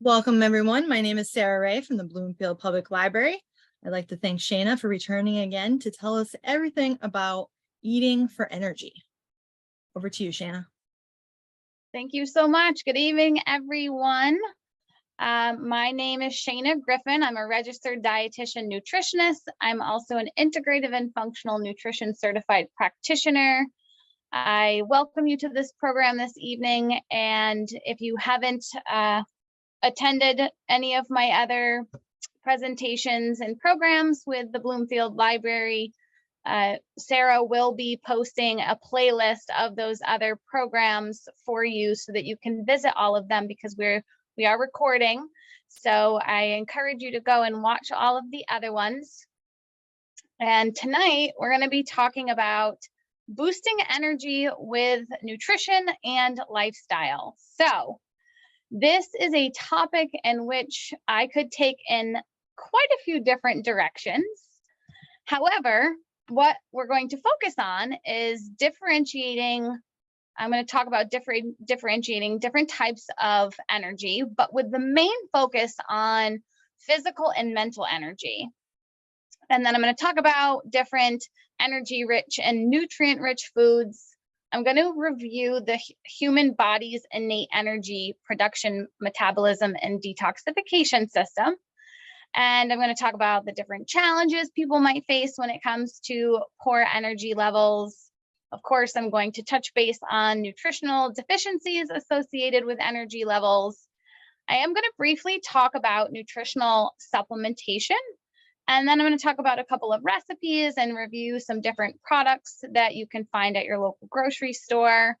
Welcome, everyone. My name is Sarah Ray from the Bloomfield Public Library. I'd like to thank Shana for returning again to tell us everything about eating for energy. Over to you, Shana. Thank you so much. Good evening, everyone. My name is Shana Griffin. I'm a registered dietitian nutritionist. I'm also an integrative and functional nutrition certified practitioner. I welcome you to this program this evening. And if you haven't attended any of my other presentations and programs with the Bloomfield Library, Sarah will be posting a playlist of those other programs for you so that you can visit all of them, because we are recording. So I encourage you to go and watch all of the other ones. And tonight we're going to be talking about boosting energy with nutrition and lifestyle. So this is a topic in which I could take in quite a few different directions. However, what we're going to focus on is differentiating. I'm going to talk about differentiating different types of energy, but with the main focus on physical and mental energy. And then I'm going to talk about different energy rich and nutrient rich foods. I'm going to review the human body's innate energy production, metabolism, and detoxification system. And I'm going to talk about the different challenges people might face when it comes to poor energy levels. Of course, I'm going to touch base on nutritional deficiencies associated with energy levels. I am going to briefly talk about nutritional supplementation. And then I'm going to talk about a couple of recipes and review some different products that you can find at your local grocery store.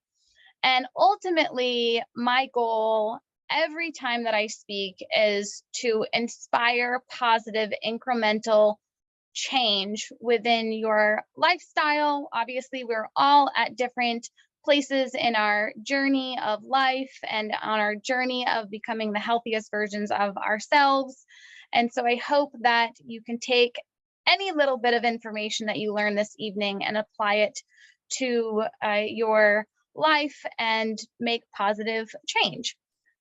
And ultimately, my goal every time that I speak is to inspire positive incremental change within your lifestyle. Obviously, we're all at different places in our journey of life and on our journey of becoming the healthiest versions of ourselves. And so I hope that you can take any little bit of information that you learn this evening and apply it to your life and make positive change.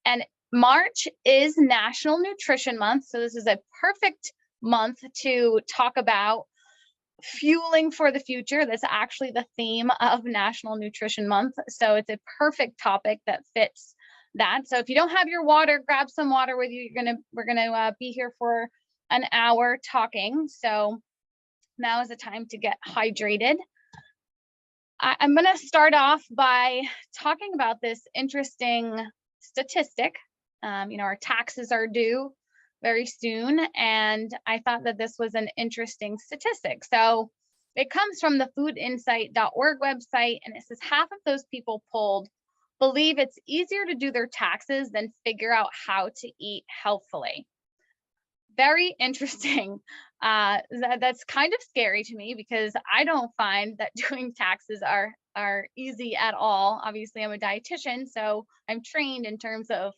And March is National Nutrition Month. So this is a perfect month to talk about fueling for the future. That's actually the theme of National Nutrition Month. So it's a perfect topic that fits that. So if you don't have your water, grab some water with you. We're gonna be here for an hour talking. So now is the time to get hydrated. I'm gonna start off by talking about this interesting statistic. Our taxes are due very soon, and I thought that this was an interesting statistic. So it comes from the foodinsight.org website, and it says half of those people polled believe it's easier to do their taxes than figure out how to eat healthfully. Very interesting. That's kind of scary to me, because I don't find that doing taxes are easy at all. Obviously, I'm a dietitian, so I'm trained in terms of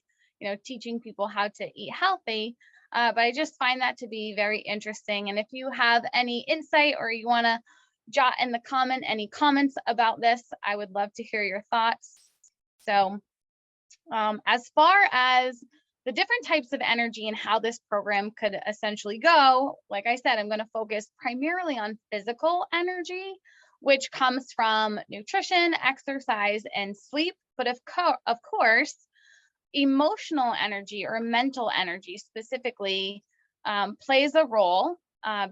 teaching people how to eat healthy. But I just find that to be very interesting. And if you have any insight or you want to jot in the comment any comments about this, I would love to hear your thoughts. So as far as the different types of energy and how this program could essentially go, like I said, I'm going to focus primarily on physical energy, which comes from nutrition, exercise, and sleep. But of course, emotional energy or mental energy specifically plays a role,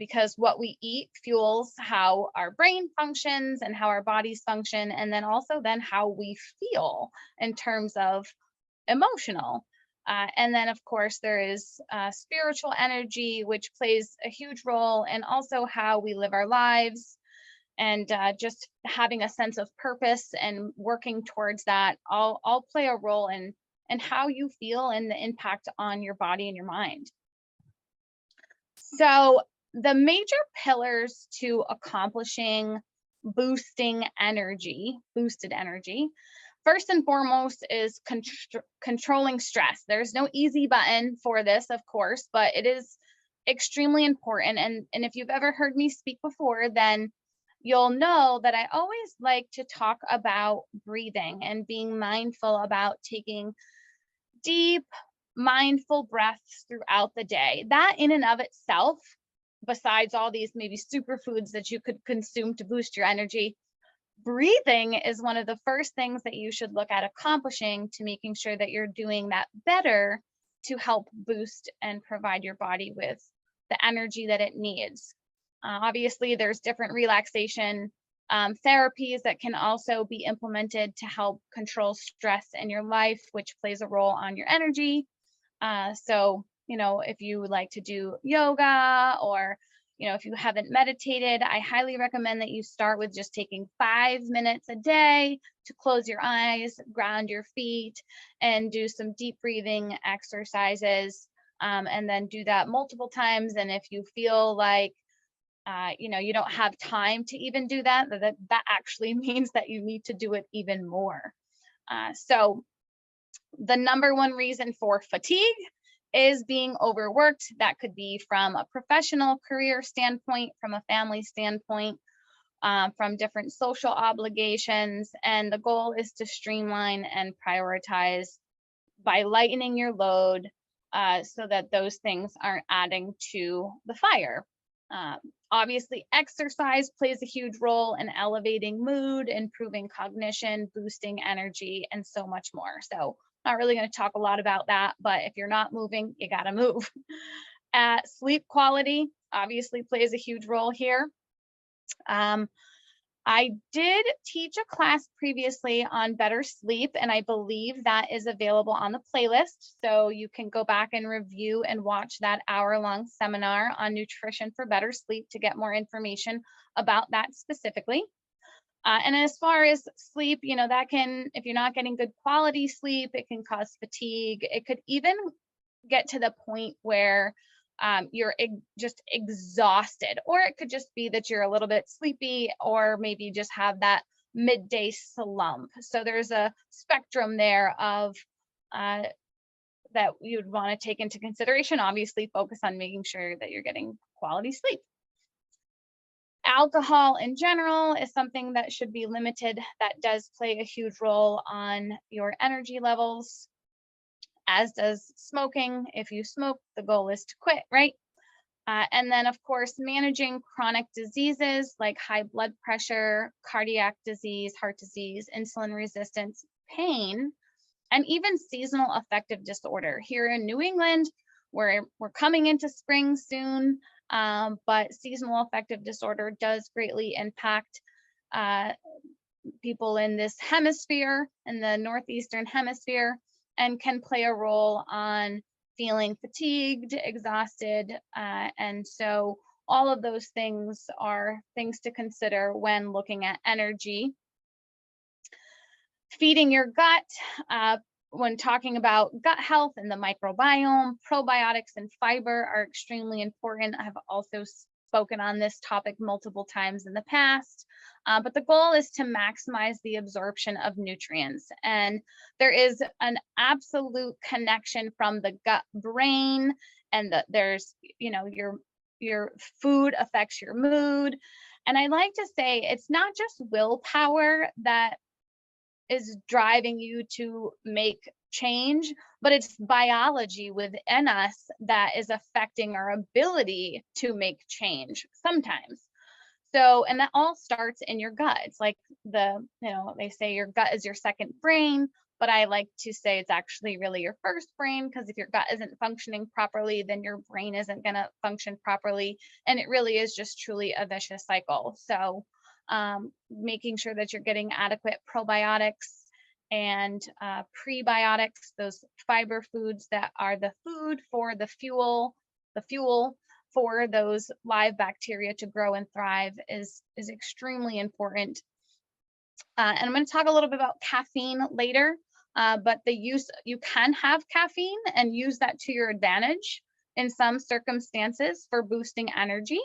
because what we eat fuels how our brain functions and how our bodies function, and then also how we feel in terms of emotional. And then of course there is spiritual energy, which plays a huge role in also how we live our lives, and just having a sense of purpose and working towards that all play a role in how you feel and the impact on your body and your mind. So the major pillars to accomplishing boosted energy, first and foremost is controlling stress. There's no easy button for this, of course, but it is extremely important. And if you've ever heard me speak before, then you'll know that I always like to talk about breathing and being mindful about taking deep, mindful breaths throughout the day. That in and of itself, besides all these maybe superfoods that you could consume to boost your energy, breathing is one of the first things that you should look at accomplishing to making sure that you're doing that better to help boost and provide your body with the energy that it needs. Obviously, there's different relaxation therapies that can also be implemented to help control stress in your life, which plays a role on your energy. So, if you would like to do yoga, or, if you haven't meditated, I highly recommend that you start with just taking 5 minutes a day to close your eyes, ground your feet, and do some deep breathing exercises. And then do that multiple times. And if you feel like, you don't have time to even do that, that actually means that you need to do it even more. So the number one reason for fatigue is being overworked. That could be from a professional career standpoint, from a family standpoint, from different social obligations. And the goal is to streamline and prioritize by lightening your load so that those things aren't adding to the fire. Obviously, exercise plays a huge role in elevating mood, improving cognition, boosting energy, and so much more. So not really going to talk a lot about that, but if you're not moving, you got to move. Sleep quality obviously plays a huge role here. I did teach a class previously on better sleep, and I believe that is available on the playlist. So you can go back and review and watch that hour-long seminar on nutrition for better sleep to get more information about that specifically. And as far as sleep, that can, if you're not getting good quality sleep, it can cause fatigue. It could even get to the point where you're just exhausted, or it could just be that you're a little bit sleepy, or maybe just have that midday slump. So there's a spectrum there of that you'd want to take into consideration. Obviously, focus on making sure that you're getting quality sleep. Alcohol in general is something that should be limited. That does play a huge role on your energy levels, as does smoking. If you smoke, the goal is to quit, right? And then, of course, managing chronic diseases like high blood pressure, cardiac disease, heart disease, insulin resistance, pain, and even seasonal affective disorder. Here in New England, we're coming into spring soon, but seasonal affective disorder does greatly impact people in this hemisphere, in the northeastern hemisphere, and can play a role on feeling fatigued, exhausted. And so all of those things are things to consider when looking at energy. Feeding your gut, when talking about gut health and the microbiome, probiotics and fiber are extremely important. I have also spoken on this topic multiple times in the past, but the goal is to maximize the absorption of nutrients. And there is an absolute connection from the gut brain, and there's, your food affects your mood. And I like to say it's not just willpower that is driving you to make change, but it's biology within us that is affecting our ability to make change sometimes. So, and that all starts in your gut. It's like they say your gut is your second brain, but I like to say it's actually really your first brain, because if your gut isn't functioning properly, then your brain isn't going to function properly. And it really is just truly a vicious cycle. So, making sure that you're getting adequate probiotics and prebiotics, those fiber foods that are the food for the fuel for those live bacteria to grow and thrive is extremely important. And I'm going to talk a little bit about caffeine later, but you can have caffeine and use that to your advantage in some circumstances for boosting energy.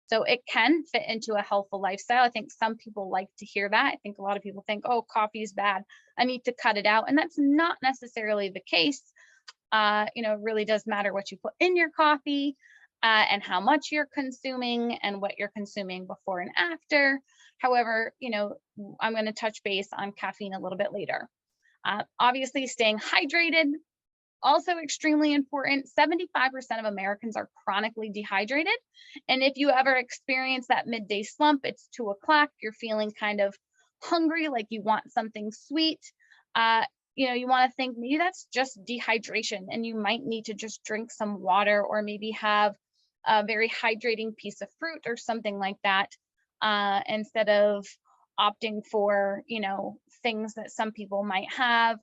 So it can fit into a healthful lifestyle. I think some people like to hear that. I think a lot of people think, oh, coffee is bad, I need to cut it out. And that's not necessarily the case. It really does matter what you put in your coffee, and how much you're consuming and what you're consuming before and after. However, I'm going to touch base on caffeine a little bit later. Obviously, staying hydrated, Also extremely important, 75% of Americans are chronically dehydrated. And if you ever experience that midday slump, it's 2 o'clock, you're feeling kind of hungry, like you want something sweet. You want to think maybe that's just dehydration and you might need to just drink some water or maybe have a very hydrating piece of fruit or something like that, instead of opting for, things that some people might have,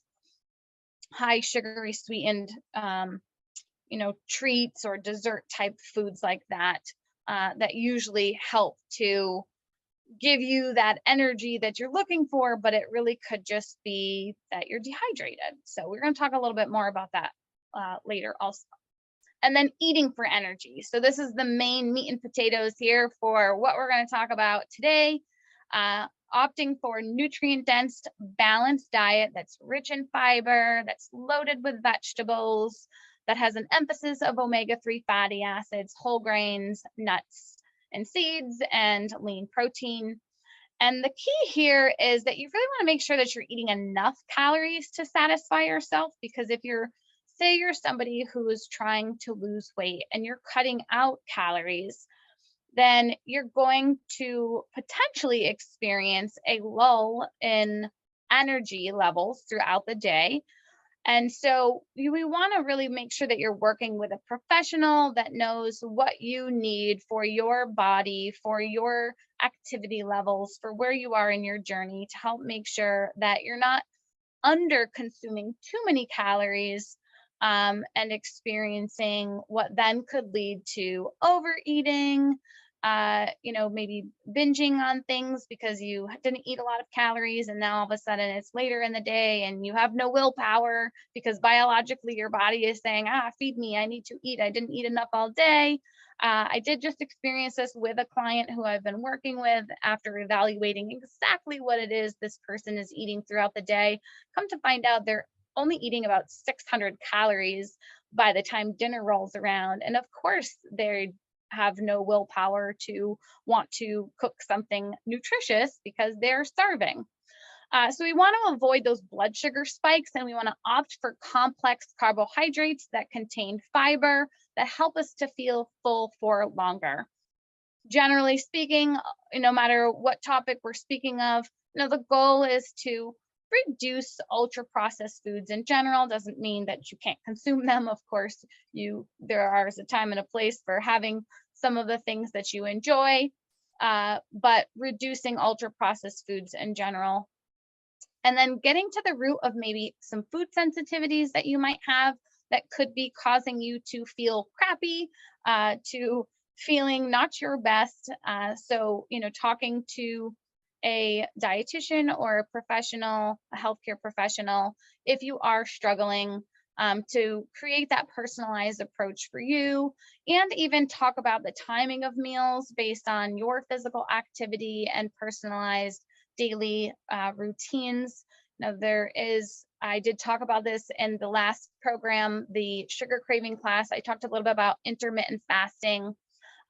high sugary sweetened, treats or dessert type foods like that, that usually help to give you that energy that you're looking for, but it really could just be that you're dehydrated. So we're going to talk a little bit more about that later also. And then eating for energy. So this is the main meat and potatoes here for what we're going to talk about today. Opting for nutrient-dense, balanced diet that's rich in fiber, that's loaded with vegetables, that has an emphasis of omega-3 fatty acids, whole grains, nuts, and seeds, and lean protein. And the key here is that you really want to make sure that you're eating enough calories to satisfy yourself, because if say you're somebody who is trying to lose weight and you're cutting out calories, then you're going to potentially experience a lull in energy levels throughout the day. And so we want to really make sure that you're working with a professional that knows what you need for your body, for your activity levels, for where you are in your journey, to help make sure that you're not under consuming too many calories, and experiencing what then could lead to overeating, maybe binging on things because you didn't eat a lot of calories and now all of a sudden it's later in the day and you have no willpower because biologically your body is saying, feed me, I need to eat, I didn't eat enough all day. I did just experience this with a client who I've been working with after evaluating exactly what it is this person is eating throughout the day. Come to find out they're only eating about 600 calories by the time dinner rolls around. And of course, they have no willpower to want to cook something nutritious because they're starving. So we want to avoid those blood sugar spikes, and we want to opt for complex carbohydrates that contain fiber that help us to feel full for longer. Generally speaking, no matter what topic we're speaking of, the goal is to reduce ultra processed foods in general. Doesn't mean that you can't consume them. Of course, there is a time and a place for having some of the things that you enjoy, but reducing ultra processed foods in general. And then getting to the root of maybe some food sensitivities that you might have that could be causing you to feel crappy, to feeling not your best. So, talking to a dietitian or a professional, a healthcare professional, if you are struggling, to create that personalized approach for you, and even talk about the timing of meals based on your physical activity and personalized daily routines. Now, I did talk about this in the last program, the sugar craving class. I talked a little bit about intermittent fasting,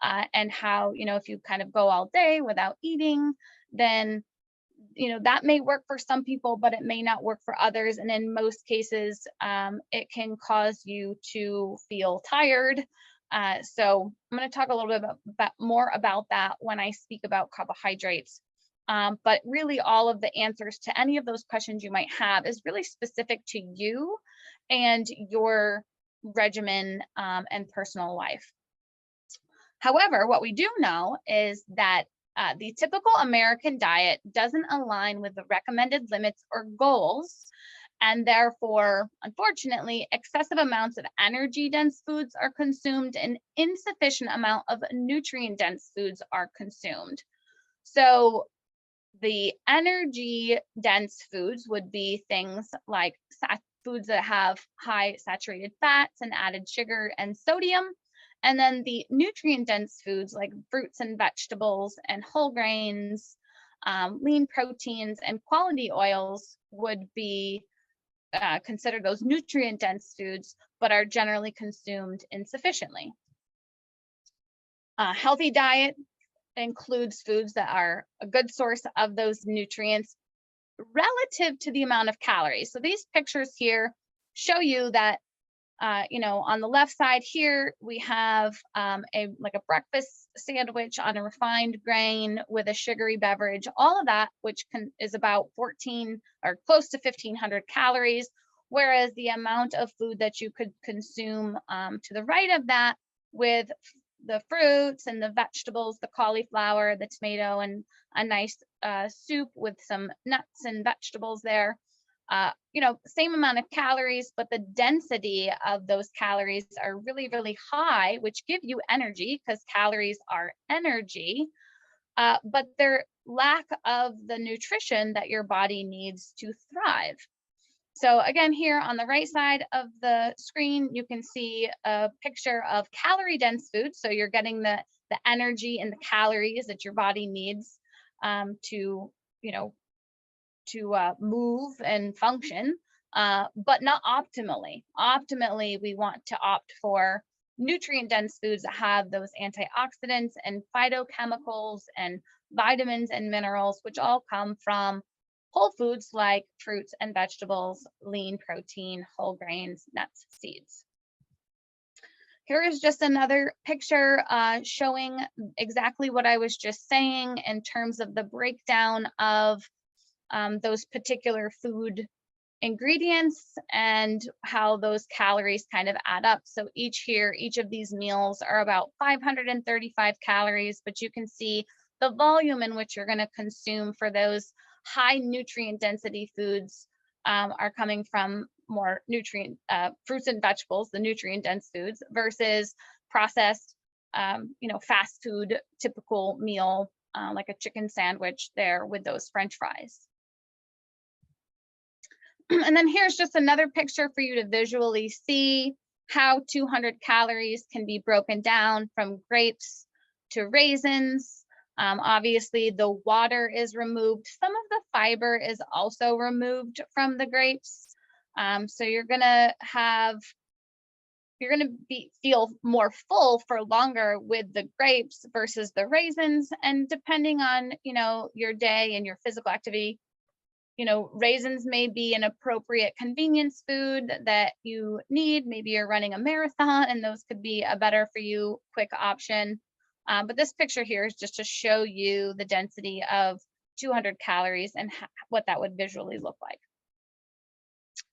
and how, if you kind of go all day without eating, then that may work for some people, but it may not work for others. And in most cases, it can cause you to feel tired. So I'm going to talk a little bit more about that when I speak about carbohydrates. But really all of the answers to any of those questions you might have is really specific to you and your regimen, and personal life. However, what we do know is that the typical American diet doesn't align with the recommended limits or goals, and therefore, unfortunately, excessive amounts of energy-dense foods are consumed and insufficient amount of nutrient-dense foods are consumed. So the energy-dense foods would be things like foods that have high saturated fats and added sugar and sodium. And then the nutrient-dense foods like fruits and vegetables and whole grains, lean proteins, and quality oils would be considered those nutrient-dense foods, but are generally consumed insufficiently. A healthy diet includes foods that are a good source of those nutrients relative to the amount of calories. So these pictures here show you that On the left side here, we have a breakfast sandwich on a refined grain with a sugary beverage, all of that, which is about 14 or close to 1,500 calories, whereas the amount of food that you could consume to the right of that with the fruits and the vegetables, the cauliflower, the tomato, and a nice soup with some nuts and vegetables there. Same amount of calories, but the density of those calories are really, really high, which give you energy because calories are energy, but their lack of the nutrition that your body needs to thrive. So again, here on the right side of the screen, you can see a picture of calorie dense food. So you're getting the energy and the calories that your body needs to move and function, but not optimally. Optimally, we want to opt for nutrient dense foods that have those antioxidants and phytochemicals and vitamins and minerals, which all come from whole foods like fruits and vegetables, lean protein, whole grains, nuts, seeds. Here is just another picture showing exactly what I was just saying in terms of the breakdown of those particular food ingredients and how those calories kind of add up. So each of these meals are about 535 calories, but you can see the volume in which you're going to consume for those high nutrient density foods are coming from more nutrient fruits and vegetables, the nutrient dense foods, versus processed, fast food typical meal like a chicken sandwich there with those French fries. And then here's just another picture for you to visually see how 200 calories can be broken down from grapes to raisins. Obviously, the water is removed. Some of the fiber is also removed from the grapes. So you're gonna feel more full for longer with the grapes versus the raisins. And depending on your day and your physical activity, raisins may be an appropriate convenience food that you need. Maybe you're running a marathon and those could be a better for you quick option. But this picture here is just to show you the density of 200 calories and what that would visually look like.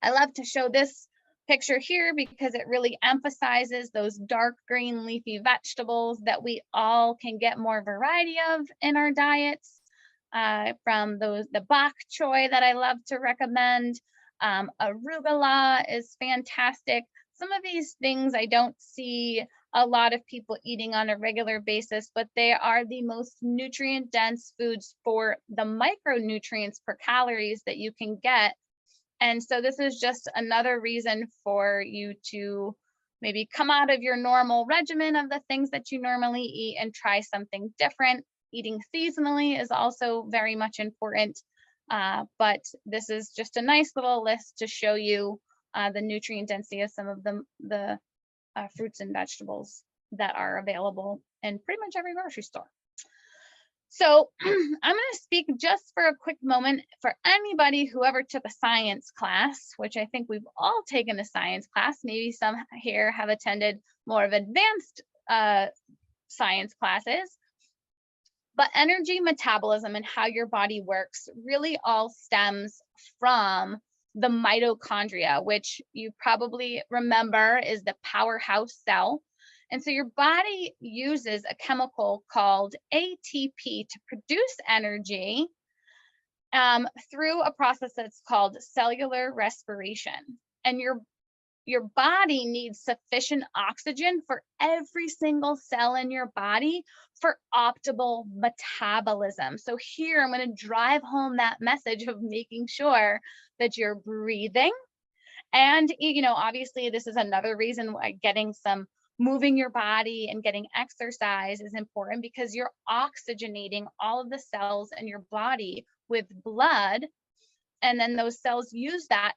I love to show this picture here because it really emphasizes those dark green leafy vegetables that we all can get more variety of in our diets. From the bok choy that I love to recommend. Arugula is fantastic. Some of these things I don't see a lot of people eating on a regular basis, but they are the most nutrient dense foods for the micronutrients per calories that you can get. And so this is just another reason for you to maybe come out of your normal regimen of the things that you normally eat and try something different. Eating seasonally is also very much important, but this is just a nice little list to show you the nutrient density of some of the fruits and vegetables that are available in pretty much every grocery store. So I'm going to speak just for a quick moment for anybody who ever took a science class, which I think we've all taken a science class. Maybe some here have attended more of advanced science classes. But energy metabolism and how your body works really all stems from the mitochondria, which you probably remember is the powerhouse cell. And so your body uses a chemical called ATP to produce energy through a process that's called cellular respiration. And your body needs sufficient oxygen for every single cell in your body for optimal metabolism. So here I'm going to drive home that message of making sure that you're breathing. And, obviously this is another reason why moving your body and getting exercise is important, because you're oxygenating all of the cells in your body with blood. And then those cells use that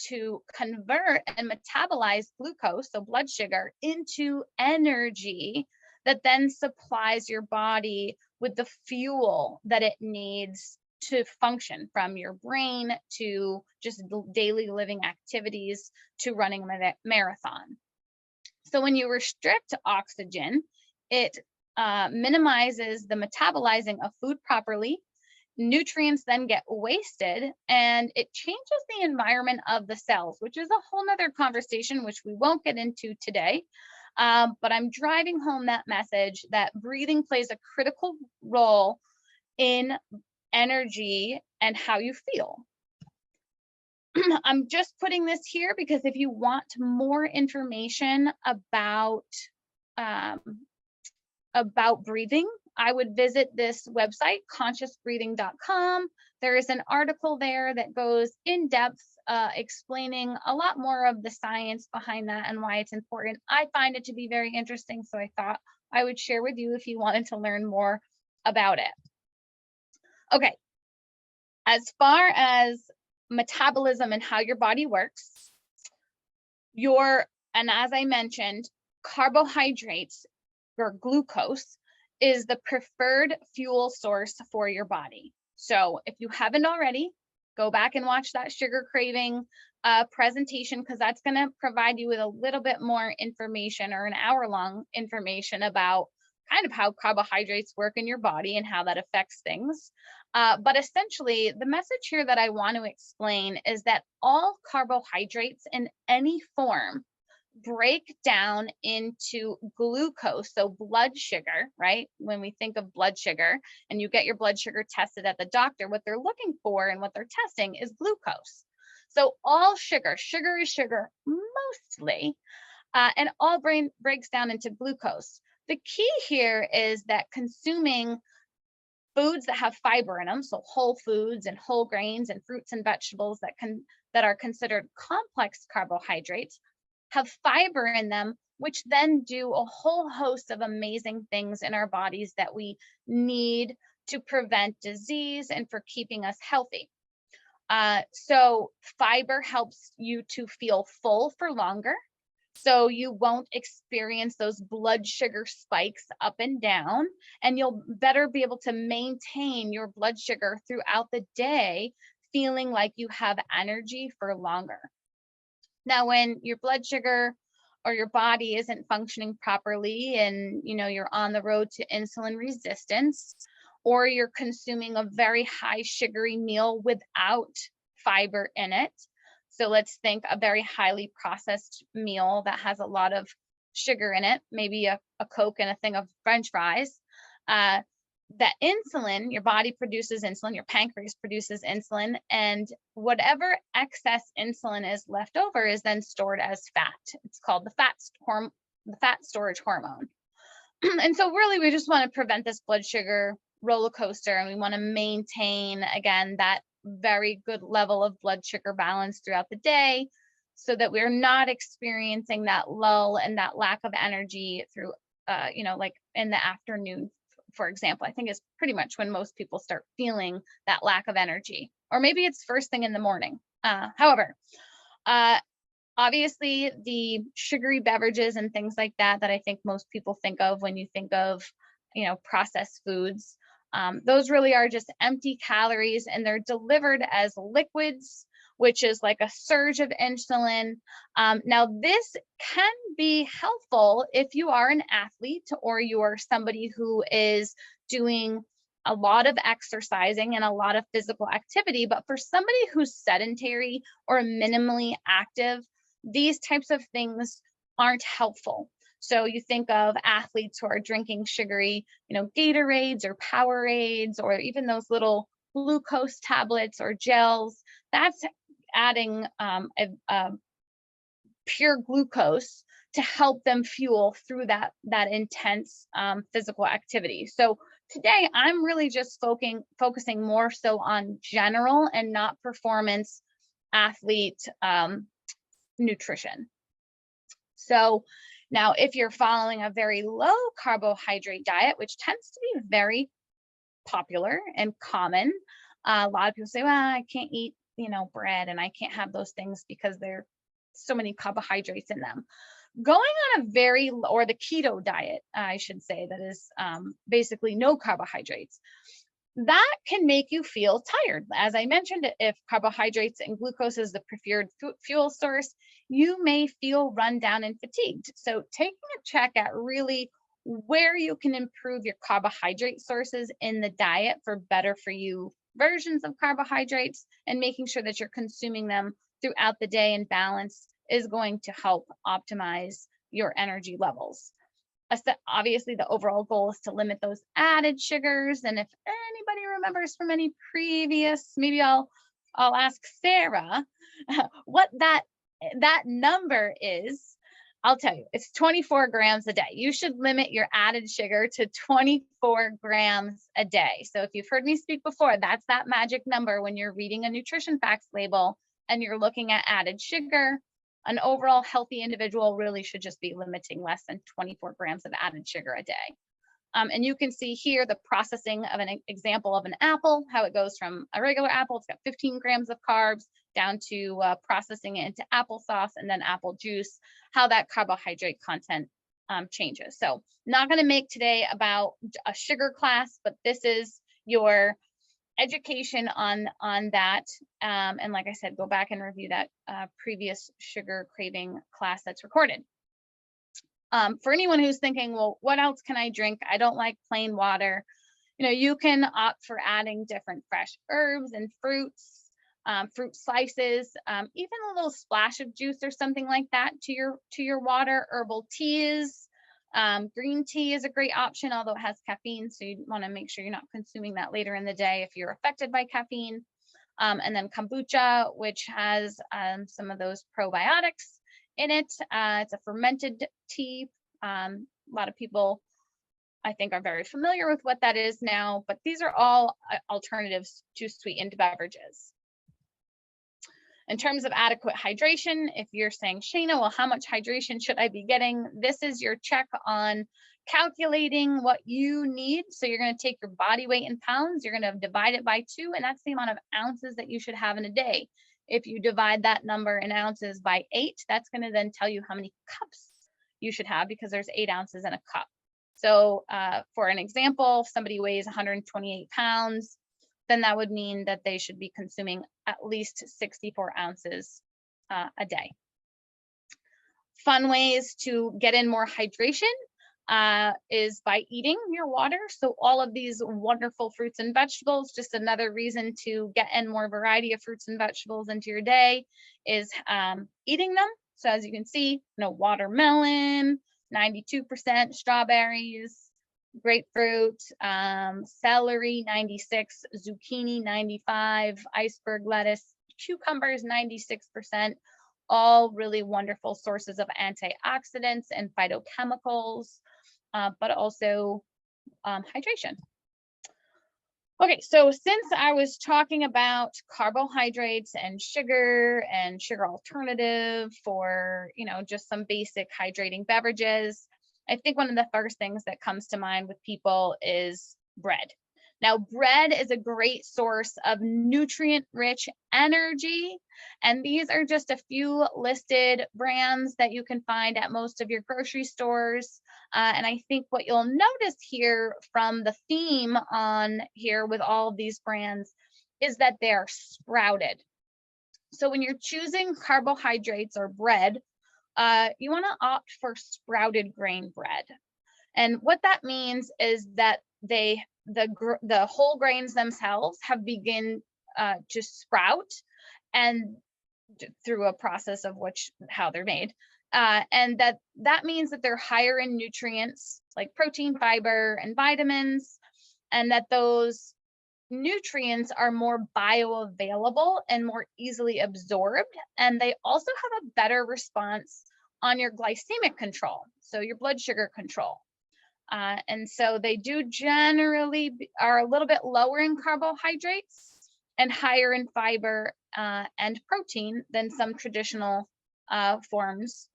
to convert and metabolize glucose, so blood sugar, into energy that then supplies your body with the fuel that it needs to function, from your brain to just daily living activities to running a marathon. So when you restrict oxygen, it minimizes the metabolizing of food properly. Nutrients then get wasted, and it changes the environment of the cells, which is a whole nother conversation, which we won't get into today. But I'm driving home that message that breathing plays a critical role in energy and how you feel. I'm just putting this here because if you want more information about breathing, I would visit this website, consciousbreathing.com. There is an article there that goes in depth, explaining a lot more of the science behind that and why it's important. I find it to be very interesting, so I thought I would share with you if you wanted to learn more about it. Okay, as far as metabolism and how your body works, and as I mentioned, carbohydrates or glucose is the preferred fuel source for your body. So if you haven't already, go back and watch that sugar craving presentation, because that's going to provide you with a little bit more information, or an hour-long information about kind of how carbohydrates work in your body and how that affects things. But essentially, the message here that I want to explain is that all carbohydrates in any form break down into glucose, so blood sugar, right? When we think of blood sugar and you get your blood sugar tested at the doctor, what they're looking for and what they're testing is glucose. So all sugar is sugar mostly, and all breaks down into glucose. The key here is that consuming foods that have fiber in them, so whole foods and whole grains and fruits and vegetables that are considered complex carbohydrates, have fiber in them, which then do a whole host of amazing things in our bodies that we need to prevent disease and for keeping us healthy. So fiber helps you to feel full for longer, so you won't experience those blood sugar spikes up and down, and you'll better be able to maintain your blood sugar throughout the day, feeling like you have energy for longer. Now, when your blood sugar or your body isn't functioning properly, and you're on the road to insulin resistance, or you're consuming a very high sugary meal without fiber in it, so let's think a very highly processed meal that has a lot of sugar in it, maybe a Coke and a thing of French fries, that insulin, your body produces insulin, your pancreas produces insulin, and whatever excess insulin is left over is then stored as fat. It's called the fat storage hormone. And so really, we just want to prevent this blood sugar roller coaster, and we want to maintain, again, that very good level of blood sugar balance throughout the day, so that we're not experiencing that lull and that lack of energy through, like in the afternoon, for example. I think it's pretty much when most people start feeling that lack of energy, or maybe it's first thing in the morning. However, obviously the sugary beverages and things like that I think most people think of when you think of, processed foods, those really are just empty calories, and they're delivered as liquids, which is like a surge of insulin. Now, this can be helpful if you are an athlete or you are somebody who is doing a lot of exercising and a lot of physical activity. But for somebody who's sedentary or minimally active, these types of things aren't helpful. So you think of athletes who are drinking sugary, Gatorades or Powerades, or even those little glucose tablets or gels. That's adding a pure glucose to help them fuel through that intense physical activity. So today, I'm really just focusing more so on general and not performance athlete nutrition. So now, if you're following a very low carbohydrate diet, which tends to be very popular and common, a lot of people say, well, I can't eat, bread, and I can't have those things because there's so many carbohydrates in them. Going on or the keto diet, I should say, that is basically no carbohydrates. that can make you feel tired. As I mentioned, if carbohydrates and glucose is the preferred fuel source, you may feel run down and fatigued. So taking a check at really where you can improve your carbohydrate sources in the diet for better for you versions of carbohydrates, and making sure that you're consuming them throughout the day in balance, is going to help optimize your energy levels. Obviously, the overall goal is to limit those added sugars. And if anybody remembers from any previous, maybe I'll ask Sarah what that number is. I'll tell you, it's 24 grams a day. You should limit your added sugar to 24 grams a day. So if you've heard me speak before, that's that magic number when you're reading a nutrition facts label and you're looking at added sugar. An overall healthy individual really should just be limiting less than 24 grams of added sugar a day. And you can see here the processing of an example of an apple, how it goes from a regular apple, it's got 15 grams of carbs, down to processing it into applesauce and then apple juice, how that carbohydrate content changes. So not going to make today about a sugar class, but this is your education on that. And like I said, go back and review that previous sugar craving class that's recorded. For anyone who's thinking, well, what else can I drink? I don't like plain water. You know, you can opt for adding different fresh herbs and fruits, fruit slices, even a little splash of juice or something like that to your water. Herbal teas, green tea is a great option, although it has caffeine, so you want to make sure you're not consuming that later in the day if you're affected by caffeine. And then kombucha, which has some of those probiotics in it. It's a fermented tea. A lot of people, I think, are very familiar with what that is now, but these are all alternatives to sweetened beverages. In terms of adequate hydration, if you're saying, Shana, well, how much hydration should I be getting? This is your check on calculating what you need. So you're going to take your body weight in pounds, you're going to divide it by 2, and that's the amount of ounces that you should have in a day. If you divide that number in ounces by 8, that's going to then tell you how many cups you should have, because there's 8 ounces in a cup. So for an example, if somebody weighs 128 pounds, then that would mean that they should be consuming at least 64 ounces a day. Fun ways to get in more hydration is by eating your water. So all of these wonderful fruits and vegetables, just another reason to get in more variety of fruits and vegetables into your day is eating them. So as you can see, watermelon, 92%, strawberries, grapefruit, celery, 96, zucchini, 95, iceberg lettuce, cucumbers, 96%, all really wonderful sources of antioxidants and phytochemicals, but also hydration. Okay, so since I was talking about carbohydrates and sugar alternative for, just some basic hydrating beverages, I think one of the first things that comes to mind with people is bread. Now, bread is a great source of nutrient-rich energy, and these are just a few listed brands that you can find at most of your grocery stores. And I think what you'll notice here from the theme on here with all of these brands is that they're sprouted. So when you're choosing carbohydrates or bread, you want to opt for sprouted grain bread. And what that means is that the whole grains themselves have begun to sprout, and through a process of how they're made. And that means that they're higher in nutrients like protein, fiber, and vitamins, and that those nutrients are more bioavailable and more easily absorbed. And they also have a better response on your glycemic control, so your blood sugar control. And so they do generally are a little bit lower in carbohydrates and higher in fiber and protein than some traditional forms.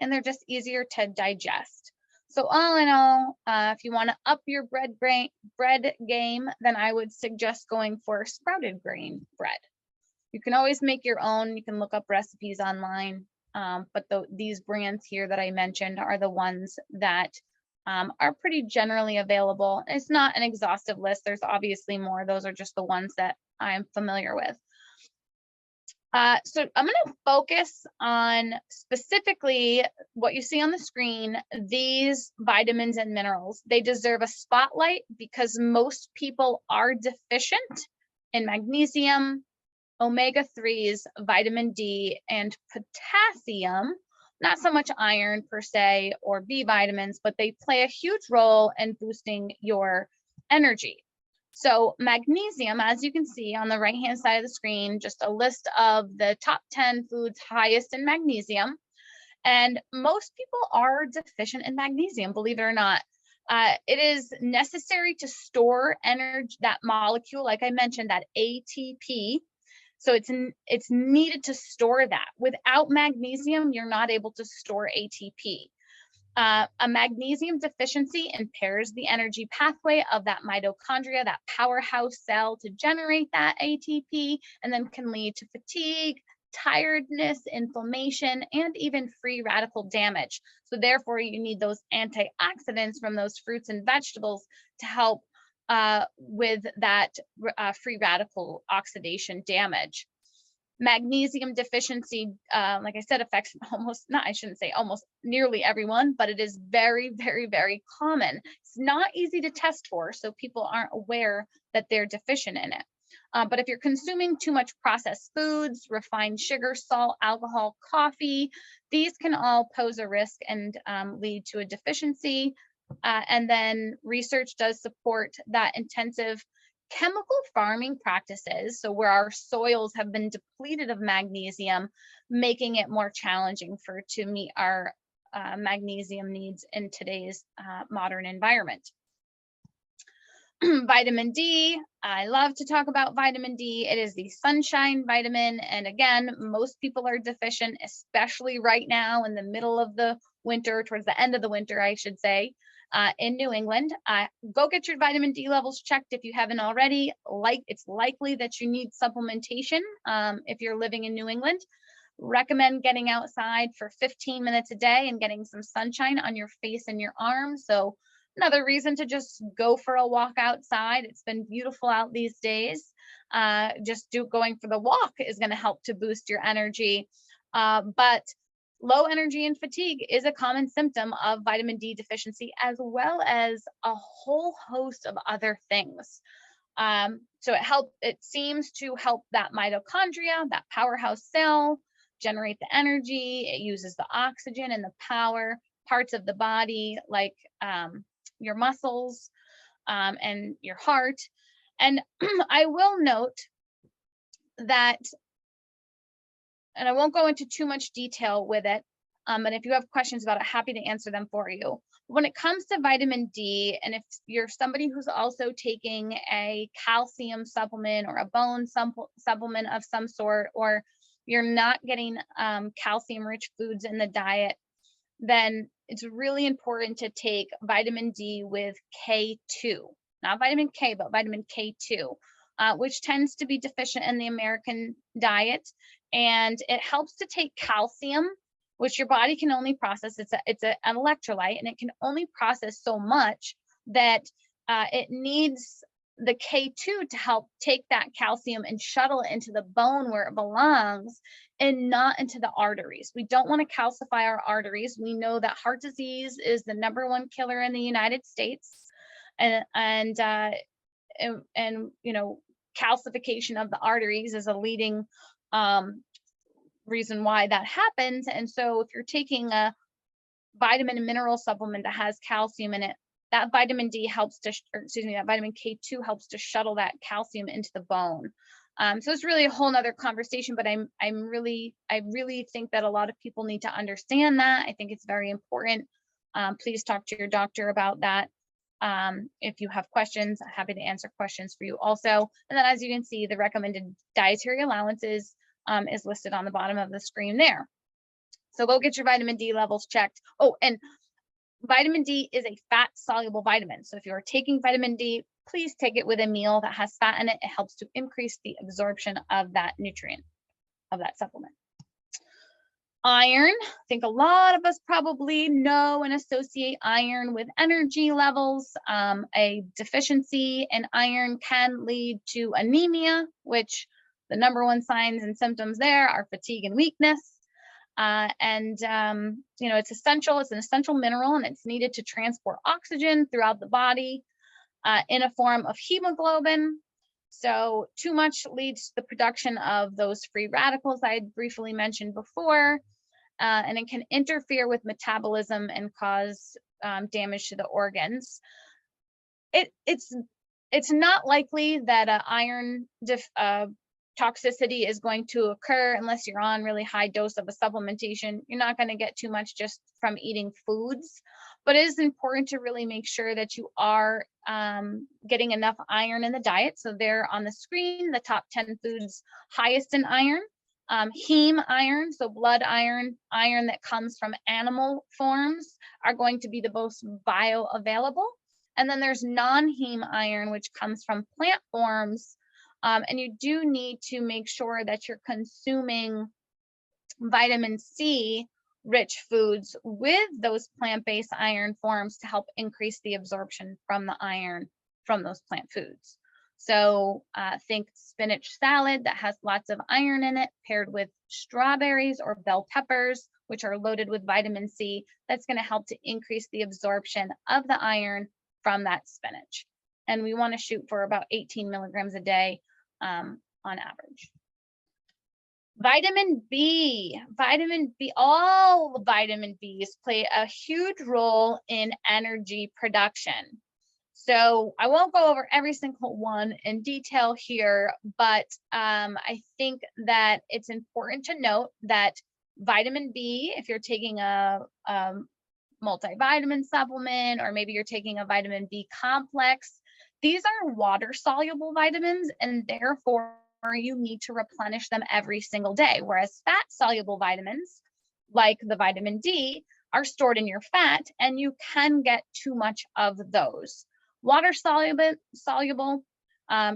And they're just easier to digest. So all in all, if you want to up your bread game, then I would suggest going for sprouted grain bread. You can always make your own. You can look up recipes online. But these brands here that I mentioned are the ones that are pretty generally available. It's not an exhaustive list. There's obviously more. Those are just the ones that I'm familiar with. So I'm going to focus on specifically what you see on the screen, these vitamins and minerals. They deserve a spotlight because most people are deficient in magnesium, omega-3s, vitamin D, and potassium. Not so much iron per se or B vitamins, but they play a huge role in boosting your energy. So magnesium, as you can see on the right-hand side of the screen, just a list of the top 10 foods highest in magnesium. And most people are deficient in magnesium, believe it or not. It is necessary to store energy, that molecule, like I mentioned, that ATP. So it's needed to store that. Without magnesium, you're not able to store ATP. A magnesium deficiency impairs the energy pathway of that mitochondria, that powerhouse cell, to generate that ATP, and then can lead to fatigue, tiredness, inflammation, and even free radical damage. So therefore, you need those antioxidants from those fruits and vegetables to help with that free radical oxidation damage. Magnesium deficiency, like I said, affects almost nearly everyone, but it is very, very, very common. It's not easy to test for, so people aren't aware that they're deficient in it. But if you're consuming too much processed foods, refined sugar, salt, alcohol, coffee, these can all pose a risk and lead to a deficiency. And then research does support that intensive chemical farming practices, so where our soils have been depleted of magnesium, making it more challenging to meet our magnesium needs in today's modern environment. Vitamin D, I love to talk about vitamin D. It is the sunshine vitamin, and again, most people are deficient, especially right now in the middle of the winter, towards the end of the winter, I should say. In New England, go get your vitamin D levels checked if you haven't already. It's likely that you need supplementation if you're living in New England. Recommend getting outside for 15 minutes a day and getting some sunshine on your face and your arms. So another reason to just go for a walk outside. It's been beautiful out these days. Going for the walk is going to help to boost your energy. But low energy and fatigue is a common symptom of vitamin D deficiency, as well as a whole host of other things. So it seems to help that mitochondria, that powerhouse cell, generate the energy. It uses the oxygen and the power parts of the body, like your muscles and your heart. And I will note that, and I won't go into too much detail with it, and if you have questions about it, happy to answer them for you. When it comes to vitamin D, and if you're somebody who's also taking a calcium supplement or a bone supplement of some sort, or you're not getting calcium-rich foods in the diet, then it's really important to take vitamin D with K2, not vitamin K, but vitamin K2, which tends to be deficient in the American diet. And it helps to take calcium, which your body can only process. It's an electrolyte, and it can only process so much that it needs the K2 to help take that calcium and shuttle it into the bone where it belongs, and not into the arteries. We don't want to calcify our arteries. We know that heart disease is the #1 killer in the United States, and you know, calcification of the arteries is a leading reason why that happens. And so if you're taking a vitamin and mineral supplement that has calcium in it, that vitamin D helps to, that vitamin K2 helps to shuttle that calcium into the bone. So it's really a whole nother conversation, but I really think that a lot of people need to understand that. I think it's very important. Please talk to your doctor about that. If you have questions, I'm happy to answer questions for you also. And then, as you can see, the recommended dietary allowances is listed on the bottom of the screen there. So go get your vitamin D levels checked. Oh, and vitamin D is a fat soluble vitamin. So if you are taking vitamin D, please take it with a meal that has fat in it. It helps to increase the absorption of that nutrient, of that supplement. Iron, I think a lot of us probably know and associate iron with energy levels. A deficiency in iron can lead to anemia, which the number one signs and symptoms there are fatigue and weakness. You know, it's essential. It's an essential mineral, and it's needed to transport oxygen throughout the body in a form of hemoglobin. So too much leads to the production of those free radicals I had briefly mentioned before, and it can interfere with metabolism and cause damage to the organs. It's not likely that iron toxicity is going to occur unless you're on really high dose of a supplementation. You're not going to get too much just from eating foods, but it is important to really make sure that you are getting enough iron in the diet. So there on the screen, the top 10 foods highest in iron. Heme iron, so blood iron, iron that comes from animal forms, are going to be the most bioavailable. And then there's non-heme iron, which comes from plant forms. And you do need to make sure that you're consuming vitamin C rich foods with those plant-based iron forms to help increase the absorption from the iron from those plant foods. So think spinach salad that has lots of iron in it, paired with strawberries or bell peppers, which are loaded with vitamin C. That's going to help to increase the absorption of the iron from that spinach. And we want to shoot for about 18 milligrams a day on average. Vitamin B, all vitamin Bs play a huge role in energy production. So I won't go over every single one in detail here, but I think that it's important to note that vitamin B, if you're taking a multivitamin supplement, or maybe you're taking a vitamin B complex, these are water soluble vitamins, and therefore you need to replenish them every single day. Whereas fat soluble vitamins, like the vitamin D, are stored in your fat, and you can get too much of those. Water soluble,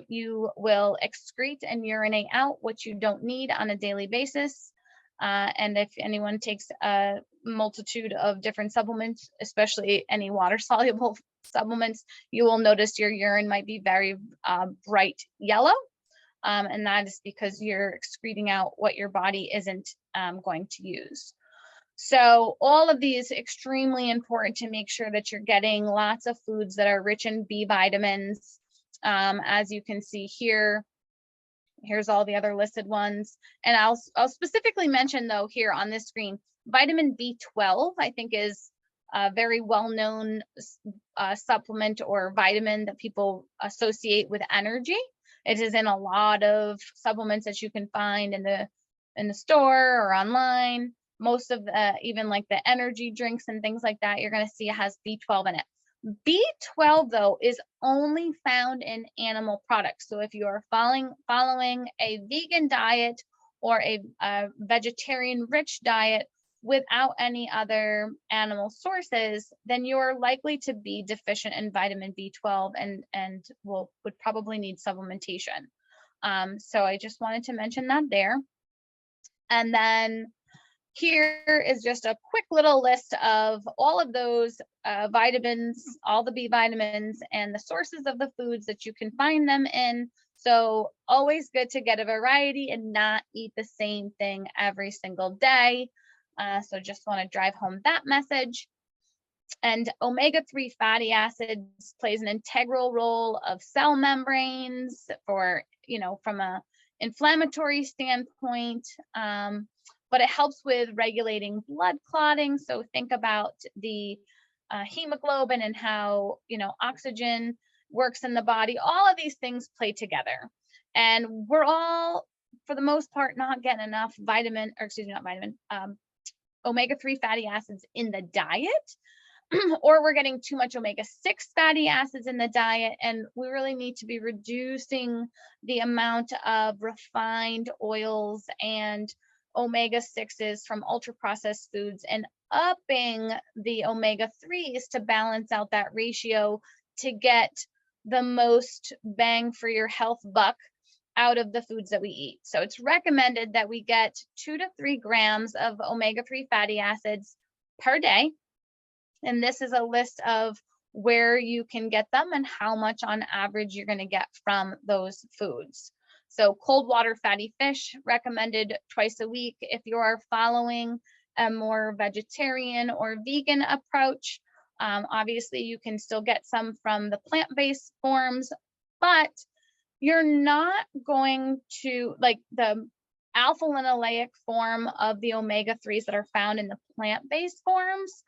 you will excrete and urinate out what you don't need on a daily basis. And if anyone takes a multitude of different supplements, especially any water soluble supplements, you will notice your urine might be very bright yellow. And that is because you're excreting out what your body isn't going to use. So all of these extremely important to make sure that you're getting lots of foods that are rich in B vitamins. As you can see here, here's all the other listed ones. And I'll specifically mention though here on this screen, vitamin B12, I think is a very well-known supplement or vitamin that people associate with energy. It is in a lot of supplements that you can find in the store or online. Most of the, even like the energy drinks and things like that, you're going to see it has B12 in it. B12 though is only found in animal products. So if you are following a vegan diet or a vegetarian rich diet without any other animal sources, then you're likely to be deficient in vitamin B12 and would probably need supplementation. So I just wanted to mention that there. And then here is just a quick little list of all of those vitamins, all the B vitamins, and the sources of the foods that you can find them in. So always good to get a variety and not eat the same thing every single day. So just want to drive home that message. And omega-3 fatty acids plays an integral role of cell membranes for, from a inflammatory standpoint. But it helps with regulating blood clotting. So think about the hemoglobin and how, oxygen works in the body. All of these things play together. And we're all, for the most part, not getting enough omega-3 fatty acids in the diet, or we're getting too much omega-6 fatty acids in the diet. And we really need to be reducing the amount of refined oils and omega-6s from ultra processed foods and upping the omega-3s to balance out that ratio to get the most bang for your health buck out of the foods that we eat. So it's recommended that we get 2 to 3 grams of omega-3 fatty acids per day. And this is a list of where you can get them and how much on average you're going to get from those foods. So cold water fatty fish recommended twice a week. If you are following a more vegetarian or vegan approach, obviously you can still get some from the plant-based forms, but you're not going to, like, the alpha linoleic form of the omega-3s that are found in the plant-based forms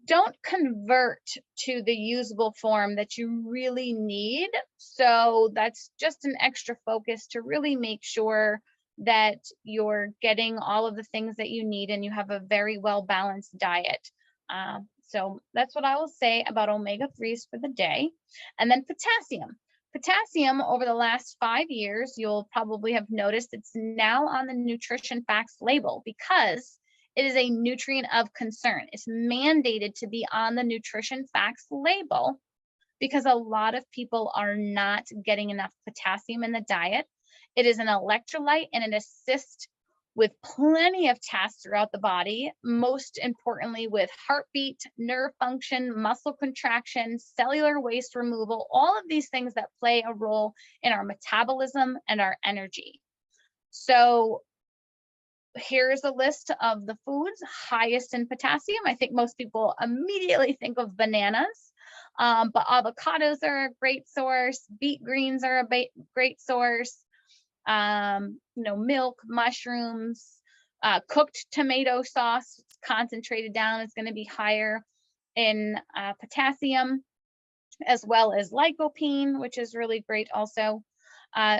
don't convert to the usable form that you really need. So that's just an extra focus to really make sure that you're getting all of the things that you need and you have a very well balanced diet. So that's what I will say about omega-3s for the day. And then potassium. Potassium, over the last 5 years, you'll probably have noticed it's now on the nutrition facts label because it is a nutrient of concern. It's mandated to be on the nutrition facts label because a lot of people are not getting enough potassium in the diet. It is an electrolyte and it assists with plenty of tasks throughout the body, most importantly with heartbeat, nerve function, muscle contraction, cellular waste removal, all of these things that play a role in our metabolism and our energy. So here's a list of the foods highest in potassium. I think most people immediately think of bananas, but avocados are a great source. Beet greens are a great source. Milk, mushrooms, cooked tomato sauce, concentrated down, is going to be higher in potassium, as well as lycopene, which is really great also.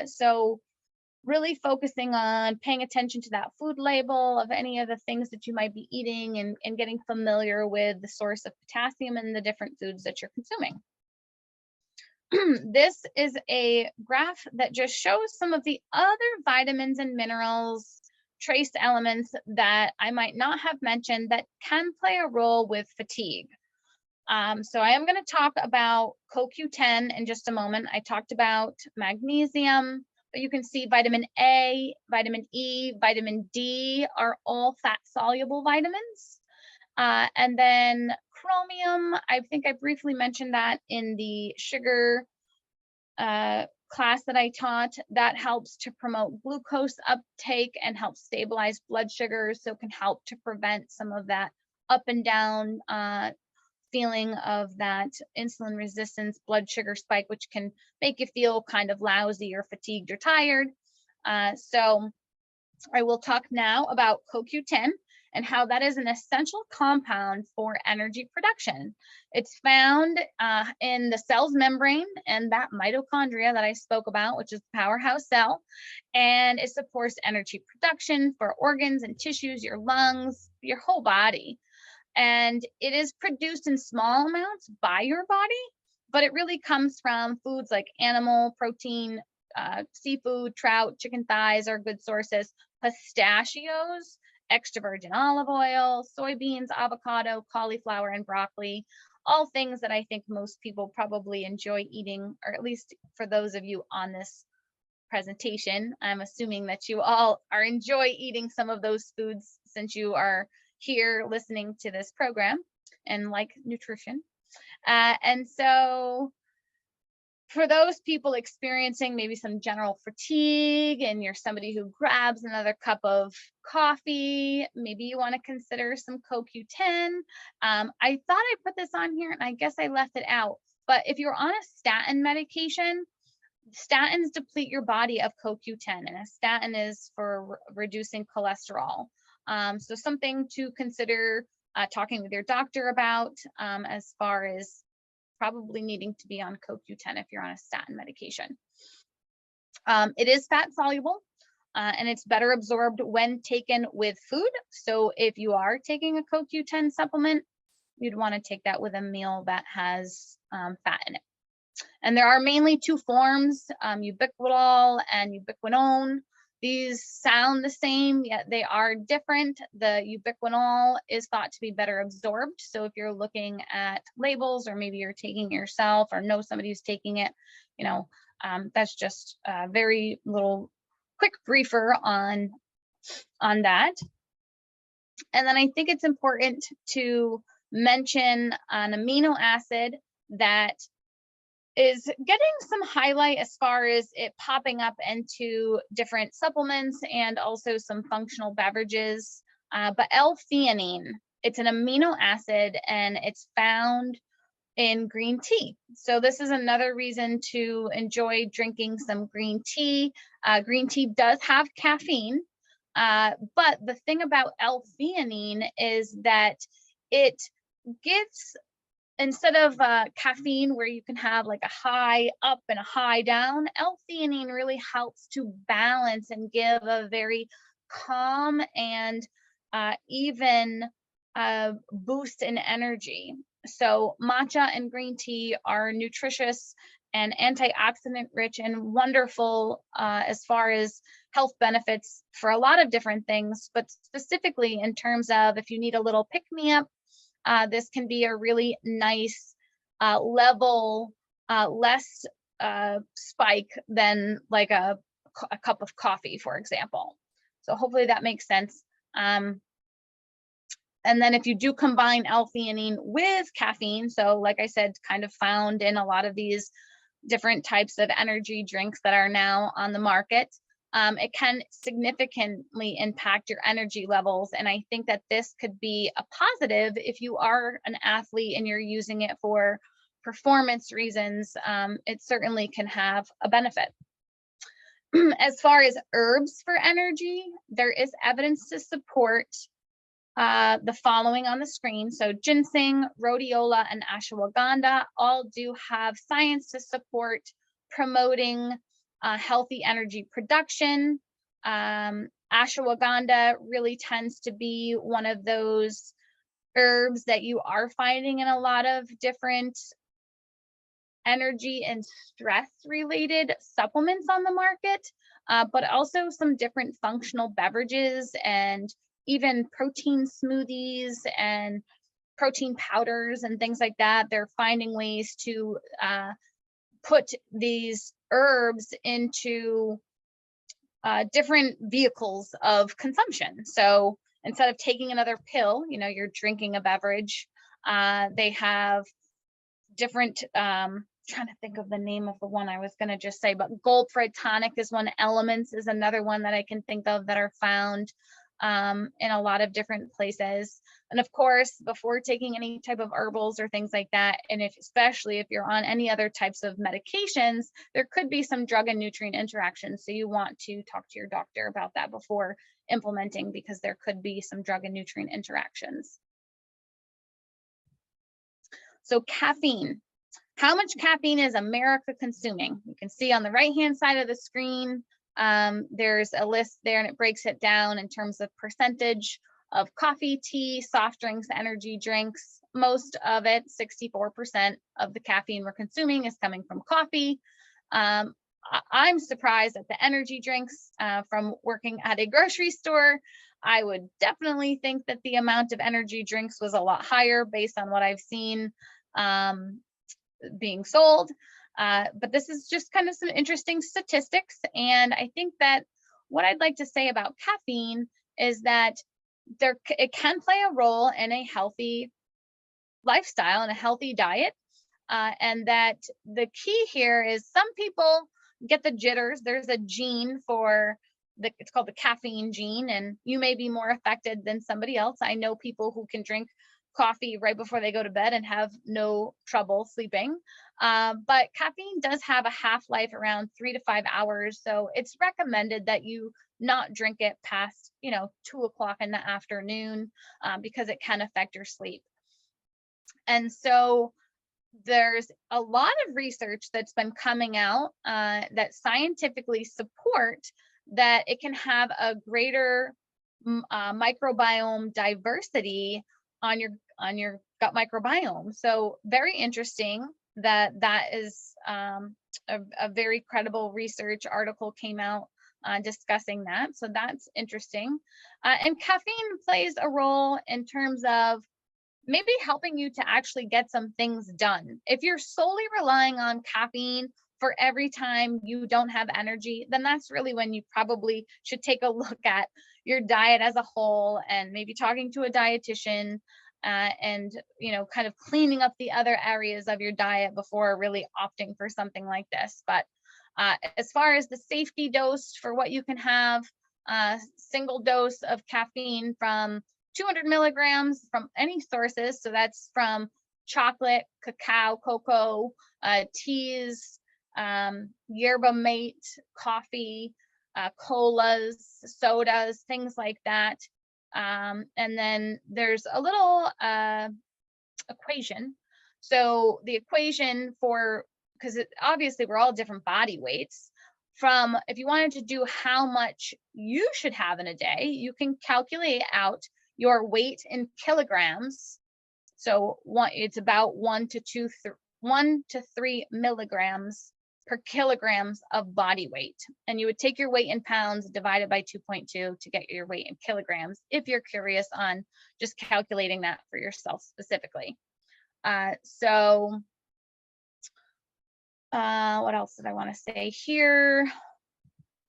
So really focusing on paying attention to that food label of any of the things that you might be eating and getting familiar with the source of potassium in the different foods that you're consuming. This is a graph that just shows some of the other vitamins and minerals, trace elements that I might not have mentioned that can play a role with fatigue. So I am going to talk about CoQ10 in just a moment. I talked about magnesium, but you can see vitamin A, vitamin E, vitamin D are all fat-soluble vitamins. And then chromium, I think I briefly mentioned that in the sugar class that I taught. That helps to promote glucose uptake and help stabilize blood sugar, so it can help to prevent some of that up and down feeling of that insulin resistance blood sugar spike, which can make you feel kind of lousy or fatigued or tired. So I will talk now about CoQ10 and how that is an essential compound for energy production. It's found in the cell's membrane and that mitochondria that I spoke about, which is the powerhouse cell, and it supports energy production for organs and tissues, your lungs, your whole body. And it is produced in small amounts by your body, but it really comes from foods like animal protein, seafood, trout, chicken thighs are good sources, pistachios, extra virgin olive oil, soybeans, avocado, cauliflower, and broccoli, all things that I think most people probably enjoy eating, or at least for those of you on this presentation, I'm assuming that you all enjoy eating some of those foods since you are here listening to this program and like nutrition. And so for those people experiencing maybe some general fatigue and you're somebody who grabs another cup of coffee, maybe you want to consider some CoQ10. I thought I put this on here and I guess I left it out, but if you're on a statin medication, statins deplete your body of CoQ10, and a statin is for reducing cholesterol. So something to consider talking with your doctor about as far as probably needing to be on CoQ10 if you're on a statin medication. It is fat soluble and it's better absorbed when taken with food. So if you are taking a CoQ10 supplement, you'd want to take that with a meal that has fat in it. And there are mainly two forms, ubiquitol and ubiquinone. These sound the same, yet they are different. The ubiquinol is thought to be better absorbed. So if you're looking at labels, or maybe you're taking it yourself or know somebody who's taking it, you know, that's just a very little quick briefer on that. And then I think it's important to mention an amino acid that is getting some highlight as far as it popping up into different supplements and also some functional beverages. But L-theanine, it's an amino acid and it's found in green tea. So this is another reason to enjoy drinking some green tea. Green tea does have caffeine, but the thing about L-theanine is that it gives, instead of caffeine where you can have like a high up and a high down, L-theanine really helps to balance and give a very calm and even boost in energy. So matcha and green tea are nutritious and antioxidant rich and wonderful as far as health benefits for a lot of different things, but specifically in terms of if you need a little pick-me-up, this can be a really nice level, less spike than like a cup of coffee, for example. So hopefully that makes sense. And then if you do combine L-theanine with caffeine, so like I said, kind of found in a lot of these different types of energy drinks that are now on the market, it can significantly impact your energy levels. And I think that this could be a positive if you are an athlete and you're using it for performance reasons. It certainly can have a benefit. As far as herbs for energy, there is evidence to support the following on the screen. So ginseng, rhodiola, and ashwagandha all do have science to support promoting healthy energy production. Ashwagandha really tends to be one of those herbs that you are finding in a lot of different energy and stress related supplements on the market, but also some different functional beverages and even protein smoothies and protein powders and things like that. They're finding ways to put these herbs into different vehicles of consumption. So instead of taking another pill, you know, you're drinking a beverage. They have different, trying to think of the name of the one I was going to just say, but Gold Thread Tonic is one. Elements is another one that I can think of that are found in a lot of different places. And of course, before taking any type of herbals or things like that, and especially if you're on any other types of medications, there could be some drug and nutrient interactions. So you want to talk to your doctor about that before implementing, because there could be some drug and nutrient interactions. So caffeine. How much caffeine is America consuming? You can see on the right-hand side of the screen, there's a list there and it breaks it down in terms of percentage of coffee, tea, soft drinks, energy drinks. Most of it, 64% of the caffeine we're consuming is coming from coffee. I'm surprised at the energy drinks from working at a grocery store. I would definitely think that the amount of energy drinks was a lot higher based on what I've seen being sold. But this is just kind of some interesting statistics. And I think that what I'd like to say about caffeine is that it can play a role in a healthy lifestyle and a healthy diet. And that the key here is some people get the jitters. There's a gene for it's called the caffeine gene, and you may be more affected than somebody else. I know people who can drink coffee right before they go to bed and have no trouble sleeping. But caffeine does have a half-life around 3 to 5 hours. So it's recommended that you not drink it past, 2 o'clock in the afternoon because it can affect your sleep. And so there's a lot of research that's been coming out that scientifically support that it can have a greater microbiome diversity on your gut microbiome. So very interesting that is a very credible research article came out discussing that. So that's interesting. And caffeine plays a role in terms of maybe helping you to actually get some things done. If you're solely relying on caffeine for every time you don't have energy, then that's really when you probably should take a look at your diet as a whole and maybe talking to a dietitian and, you know, kind of cleaning up the other areas of your diet before really opting for something like this. But as far as the safety dose for what you can have, single dose of caffeine from 200 milligrams from any sources. So that's from chocolate, cacao, cocoa, teas, yerba mate, coffee, colas, sodas, things like that. And then there's a little equation. So the equation for, because obviously we're all different body weights, from if you wanted to do how much you should have in a day, you can calculate out your weight in kilograms. So it's about 1 to 3 milligrams per kilograms of body weight. And you would take your weight in pounds divided by 2.2 to get your weight in kilograms, if you're curious on just calculating that for yourself specifically. What else did I want to say here?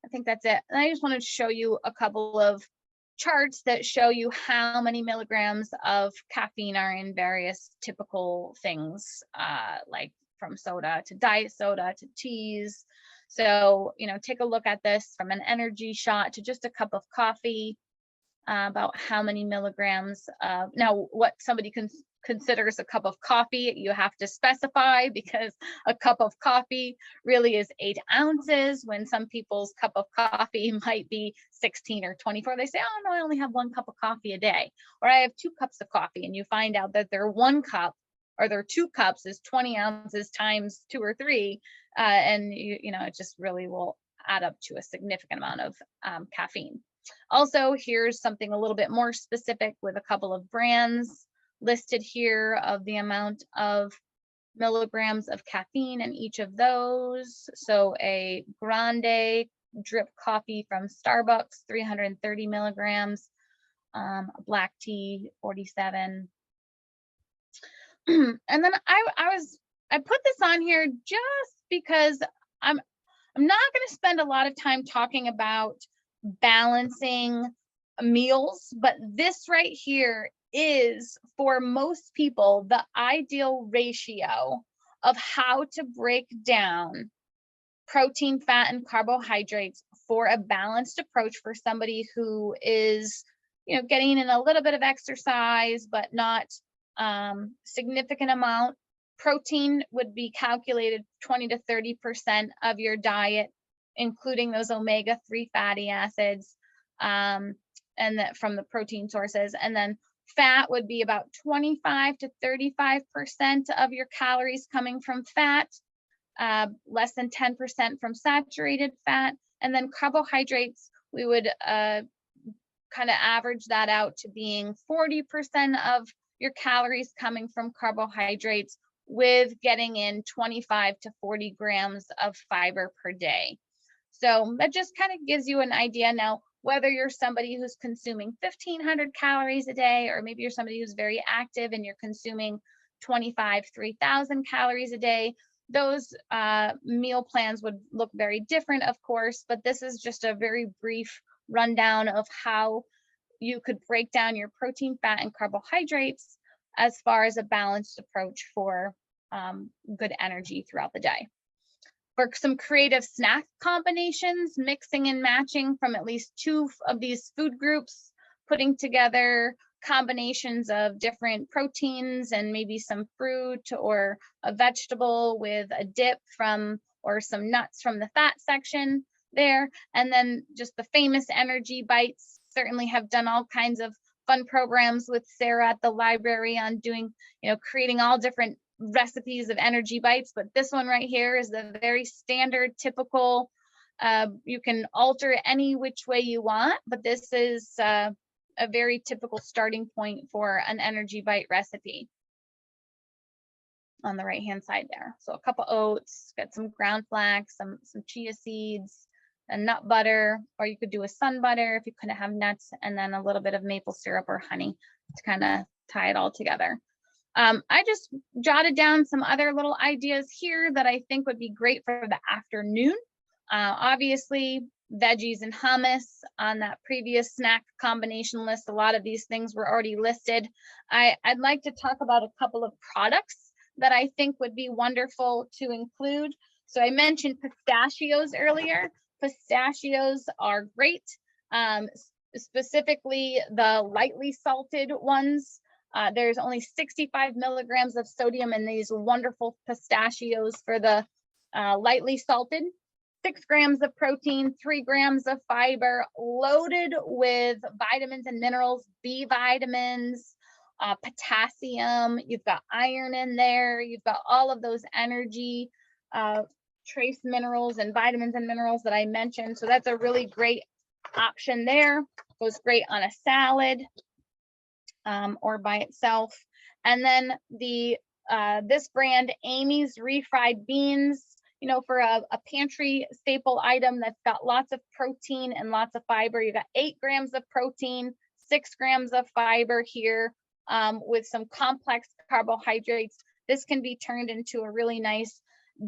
I think that's it. And I just wanted to show you a couple of charts that show you how many milligrams of caffeine are in various typical things, like from soda to diet soda to teas. So, you know, take a look at this from an energy shot to just a cup of coffee, about how many milligrams of, now what somebody considers a cup of coffee, you have to specify, because a cup of coffee really is 8 ounces, when some people's cup of coffee might be 16 or 24. They say, oh no, I only have 1 cup of coffee a day, or I have 2 cups of coffee, and you find out that their 1 cup or their 2 cups is 20 ounces times 2 or 3, and you know, it just really will add up to a significant amount of caffeine. Also, here's something a little bit more specific with a couple of brands listed here of the amount of milligrams of caffeine in each of those. So a grande drip coffee from Starbucks, 330 milligrams, black tea, 47. And then I put this on here just because I'm not going to spend a lot of time talking about balancing meals, but this right here is, for most people, the ideal ratio of how to break down protein, fat, and carbohydrates for a balanced approach for somebody who is, you know, getting in a little bit of exercise, but not significant amount. Protein would be calculated 20 to 30% of your diet, including those omega-3 fatty acids, and that from the protein sources. And then fat would be about 25 to 35% of your calories coming from fat, less than 10% from saturated fat. And then carbohydrates, we would kind of average that out to being 40% of your calories coming from carbohydrates, with getting in 25 to 40 grams of fiber per day. So that just kind of gives you an idea. Now, whether you're somebody who's consuming 1,500 calories a day, or maybe you're somebody who's very active and you're consuming 3,000 calories a day, those meal plans would look very different, of course, but this is just a very brief rundown of how you could break down your protein, fat, and carbohydrates as far as a balanced approach for good energy throughout the day. For some creative snack combinations, mixing and matching from at least 2 of these food groups, putting together combinations of different proteins and maybe some fruit or a vegetable with a dip from, or some nuts from the fat section there. And then just the famous energy bites. Certainly have done all kinds of fun programs with Sarah at the library on doing, you know, creating all different recipes of energy bites, but this one right here is the very standard, typical. You can alter it any which way you want, but this is a very typical starting point for an energy bite recipe on the right hand side there. So a cup of oats, got some ground flax, some chia seeds, a nut butter, or you could do a sun butter if you couldn't have nuts, and then a little bit of maple syrup or honey to kind of tie it all together. I just jotted down some other little ideas here that I think would be great for the afternoon. Obviously, veggies and hummus on that previous snack combination list. A lot of these things were already listed. I'd like to talk about a couple of products that I think would be wonderful to include. So I mentioned pistachios earlier. Pistachios are great, specifically the lightly salted ones. There's only 65 milligrams of sodium in these wonderful pistachios for the lightly salted. 6 grams of protein, 3 grams of fiber, loaded with vitamins and minerals, B vitamins, potassium. You've got iron in there. You've got all of those energy trace minerals and vitamins and minerals that I mentioned. So that's a really great option there. Goes great on a salad or by itself. And then the this brand, Amy's refried beans, you know, for a pantry staple item that's got lots of protein and lots of fiber. You got 8 grams of protein, 6 grams of fiber here with some complex carbohydrates. This can be turned into a really nice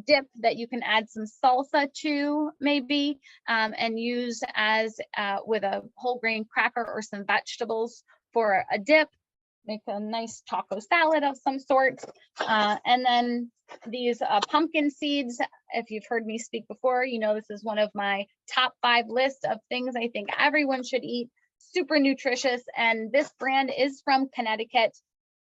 dip that you can add some salsa to maybe and use as with a whole grain cracker or some vegetables for a dip. Make a nice taco salad of some sort. And then these pumpkin seeds, if you've heard me speak before, you know this is one of my top 5 lists of things I think everyone should eat. Super nutritious, and this brand is from Connecticut.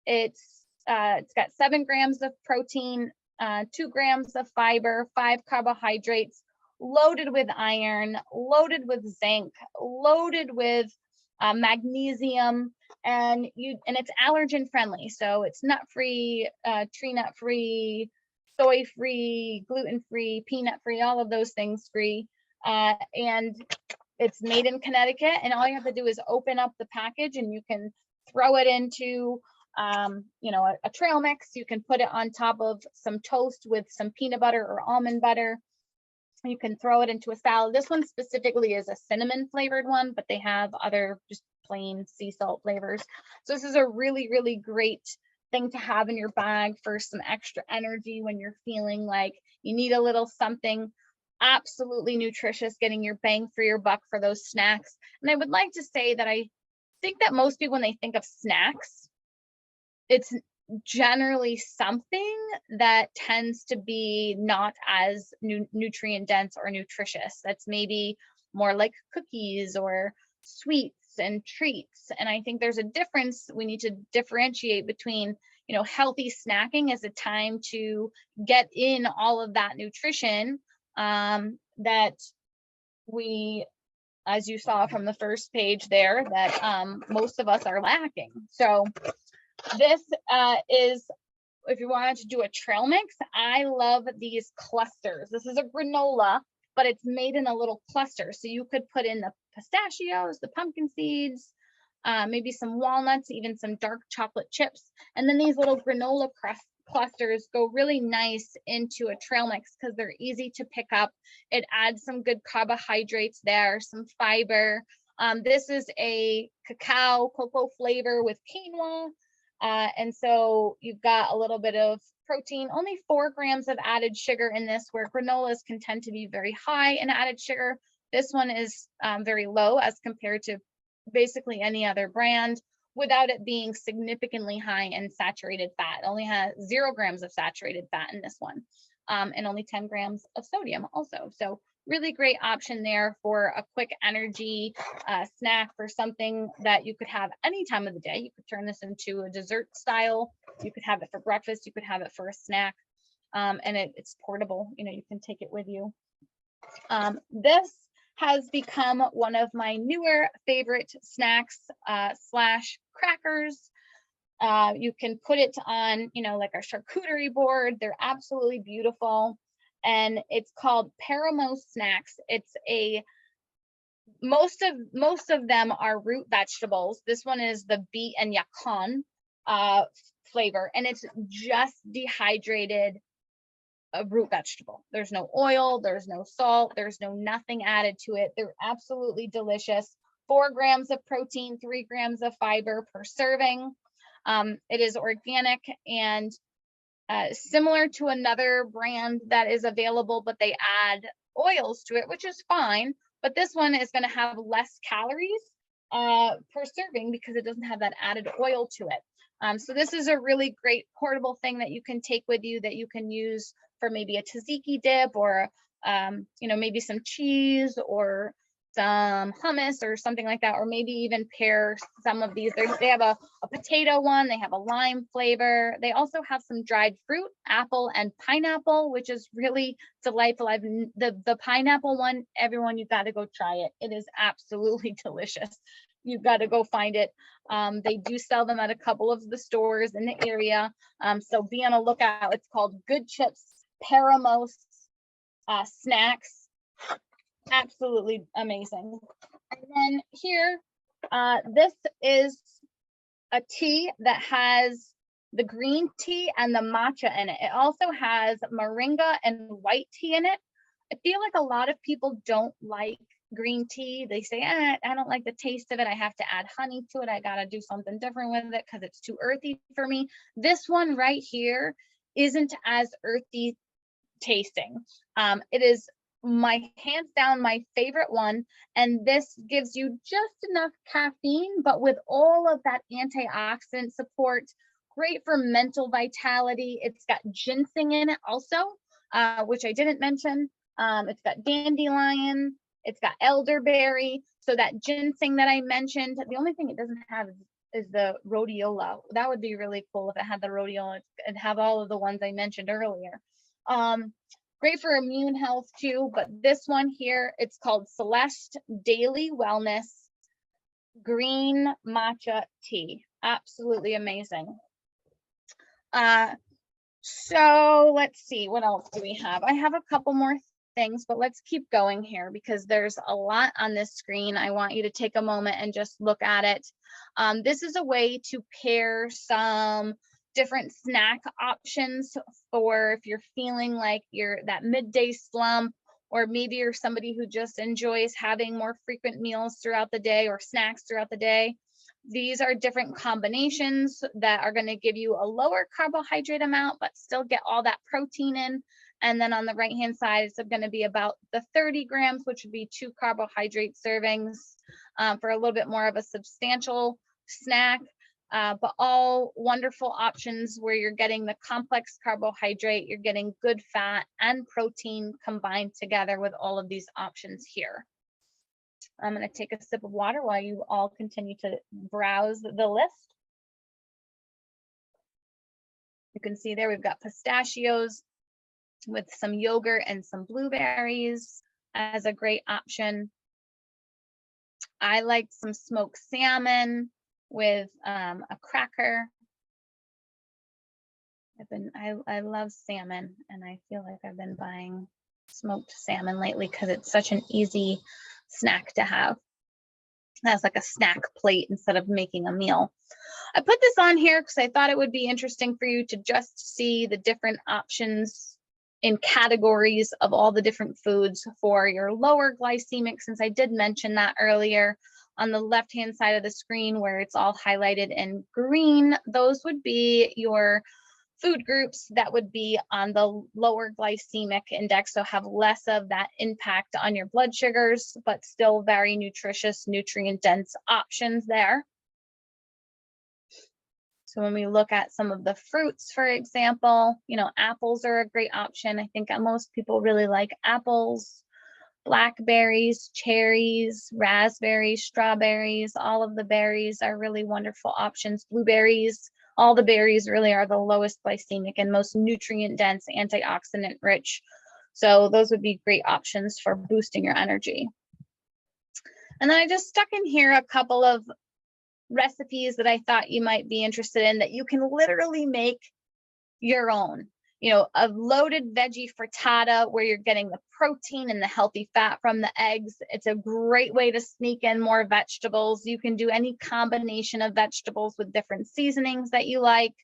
It's got 7 grams of protein, 2 grams of fiber, 5 carbohydrates, loaded with iron, loaded with zinc, loaded with magnesium, and it's allergen friendly, so it's nut free, tree nut free, soy free, gluten free, peanut free, all of those things free, and it's made in Connecticut. And all you have to do is open up the package, and you can throw it into you know, a trail mix. You can put it on top of some toast with some peanut butter or almond butter. You can throw it into a salad. This one specifically is a cinnamon flavored one, but they have other just plain sea salt flavors. So this is a really, really great thing to have in your bag for some extra energy when you're feeling like you need a little something absolutely nutritious, getting your bang for your buck for those snacks. And I would like to say that I think that most people, when they think of snacks, it's generally something that tends to be not as nutrient dense or nutritious. That's maybe more like cookies or sweets and treats. And I think there's a difference. We need to differentiate between, you know, healthy snacking as a time to get in all of that nutrition that we, as you saw from the first page there, that most of us are lacking. So this is, if you wanted to do a trail mix, I love these clusters. This is a granola, but it's made in a little cluster. So you could put in the pistachios, the pumpkin seeds, maybe some walnuts, even some dark chocolate chips. And then these little granola clusters go really nice into a trail mix because they're easy to pick up. It adds some good carbohydrates there, some fiber. This is a cocoa flavor with quinoa. And so you've got a little bit of protein, only 4 grams of added sugar in this, where granolas can tend to be very high in added sugar. This one is very low as compared to basically any other brand, without it being significantly high in saturated fat. It only has 0 grams of saturated fat in this one, and only 10 grams of sodium also. So really great option there for a quick energy snack, for something that you could have any time of the day. You could turn this into a dessert style. You could have it for breakfast. You could have it for a snack, and it's portable. You know, you can take it with you. This has become one of my newer favorite snacks slash crackers. You can put it on, you know, like a charcuterie board. They're absolutely beautiful. And it's called Paramo Snacks. It's most of them are root vegetables. This one is the beet and yacon flavor, and it's just dehydrated a root vegetable. There's no oil, there's no salt, there's no nothing added to it. They're absolutely delicious. 4 grams of protein, 3 grams of fiber per serving. It is organic and similar to another brand that is available, but they add oils to it, which is fine. But this one is going to have less calories per serving because it doesn't have that added oil to it. So this is a really great portable thing that you can take with you, that you can use for maybe a tzatziki dip, or maybe some cheese or some hummus or something like that, or maybe even pair some of these. They have a potato one, they have a lime flavor. They also have some dried fruit, apple and pineapple, which is really delightful. The pineapple one, everyone, you've got to go try it. It is absolutely delicious. You've got to go find it. They do sell them at a couple of the stores in the area. So be on a lookout. It's called Good Chips Paramos Snacks. Absolutely amazing. And then here, this is a tea that has the green tea and the matcha in it. It also has moringa and white tea in it. I feel like a lot of people don't like green tea. They say, I don't like the taste of it. I have to add honey to it. I got to do something different with it because it's too earthy for me. This one right here isn't as earthy tasting. It is hands down my favorite one, and this gives you just enough caffeine, but with all of that antioxidant support. Great for mental vitality. It's got ginseng in it also, which I didn't mention. It's got dandelion, it's got elderberry. So that ginseng that I mentioned, the only thing it doesn't have is the rhodiola. That would be really cool if it had the rhodiola. It'd have all of the ones I mentioned earlier. Great for immune health too, but this one here, it's called Celeste Daily Wellness Green Matcha Tea. Absolutely amazing. So let's see, what else do we have? I have a couple more things, but let's keep going here because there's a lot on this screen. I want you to take a moment and just look at it. This is a way to pair some different snack options for if you're feeling like you're that midday slump, or maybe you're somebody who just enjoys having more frequent meals throughout the day or snacks throughout the day. These are different combinations that are going to give you a lower carbohydrate amount, but still get all that protein in. And then on the right-hand side, it's going to be about the 30 grams, which would be 2 carbohydrate servings for a little bit more of a substantial snack. But all wonderful options where you're getting the complex carbohydrate, you're getting good fat and protein combined together with all of these options here. I'm going to take a sip of water while you all continue to browse the list. You can see there we've got pistachios with some yogurt and some blueberries as a great option. I like some smoked salmon with a cracker. I love salmon, and I feel like I've been buying smoked salmon lately because it's such an easy snack to have. That's like a snack plate instead of making a meal. I put this on here because I thought it would be interesting for you to just see the different options in categories of all the different foods for your lower glycemic, since I did mention that earlier. On the left-hand side of the screen where it's all highlighted in green, those would be your food groups that would be on the lower glycemic index, so have less of that impact on your blood sugars, but still very nutritious, nutrient-dense options there. So when we look at some of the fruits, for example, apples are a great option. I think most people really like apples. Blackberries, cherries, raspberries, strawberries, all of the berries are really wonderful options. Blueberries, all the berries really are the lowest glycemic and most nutrient dense, antioxidant rich. So those would be great options for boosting your energy. And then I just stuck in here a couple of recipes that I thought you might be interested in that you can literally make your own. A loaded veggie frittata where you're getting the protein and the healthy fat from the eggs. It's a great way to sneak in more vegetables. You can do any combination of vegetables with different seasonings that you like.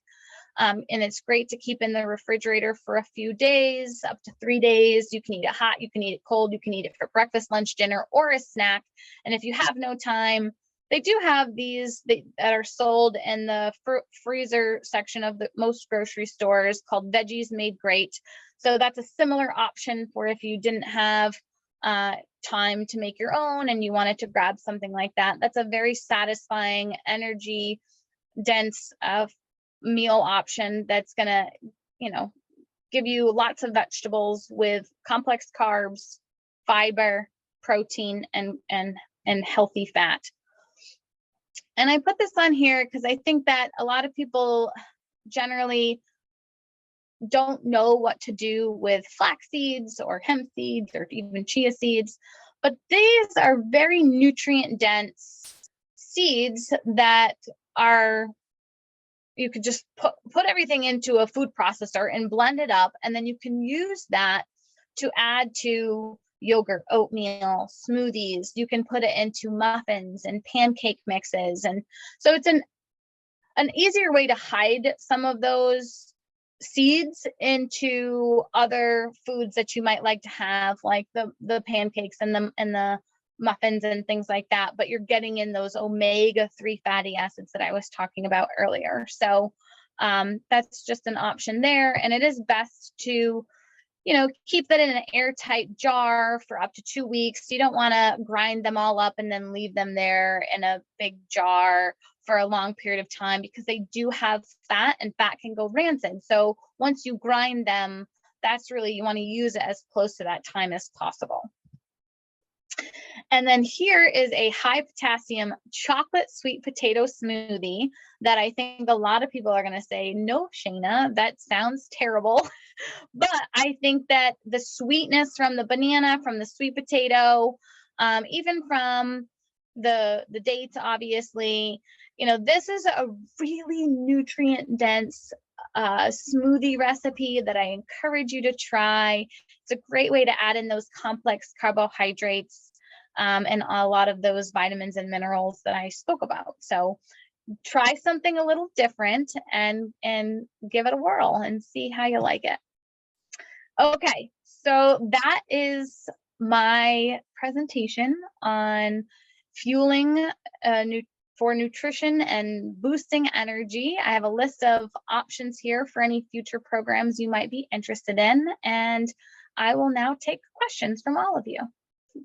And it's great to keep in the refrigerator for a few days, up to 3 days. You can eat it hot, you can eat it cold, you can eat it for breakfast, lunch, dinner, or a snack. And if you have no time, they do have these that are sold in the freezer section of the most grocery stores called Veggies Made Great. So that's a similar option for if you didn't have time to make your own and you wanted to grab something like that. That's a very satisfying, energy dense meal option that's gonna, give you lots of vegetables with complex carbs, fiber, protein, and healthy fat. And I put this on here because I think that a lot of people generally don't know what to do with flax seeds or hemp seeds or even chia seeds, but these are very nutrient dense seeds that are, you could just put everything into a food processor and blend it up, and then you can use that to add to yogurt, oatmeal, smoothies. You can put it into muffins and pancake mixes. And so it's an easier way to hide some of those seeds into other foods that you might like to have, like the pancakes and the muffins and things like that, but you're getting in those omega-3 fatty acids that I was talking about earlier. So that's just an option there. And it is best to, keep that in an airtight jar for up to 2 weeks. You don't want to grind them all up and then leave them there in a big jar for a long period of time, because they do have fat and fat can go rancid. So once you grind them, that's really, you want to use it as close to that time as possible. And then here is a high potassium chocolate sweet potato smoothie that I think a lot of people are going to say, no, Shana, that sounds terrible. But I think that the sweetness from the banana, from the sweet potato, even from the dates, obviously, this is a really nutrient dense smoothie recipe that I encourage you to try. It's a great way to add in those complex carbohydrates and a lot of those vitamins and minerals that I spoke about. So try something a little different and give it a whirl and see how you like it. Okay, so that is my presentation on fueling for nutrition and boosting energy. I have a list of options here for any future programs you might be interested in, and I will now take questions from all of you.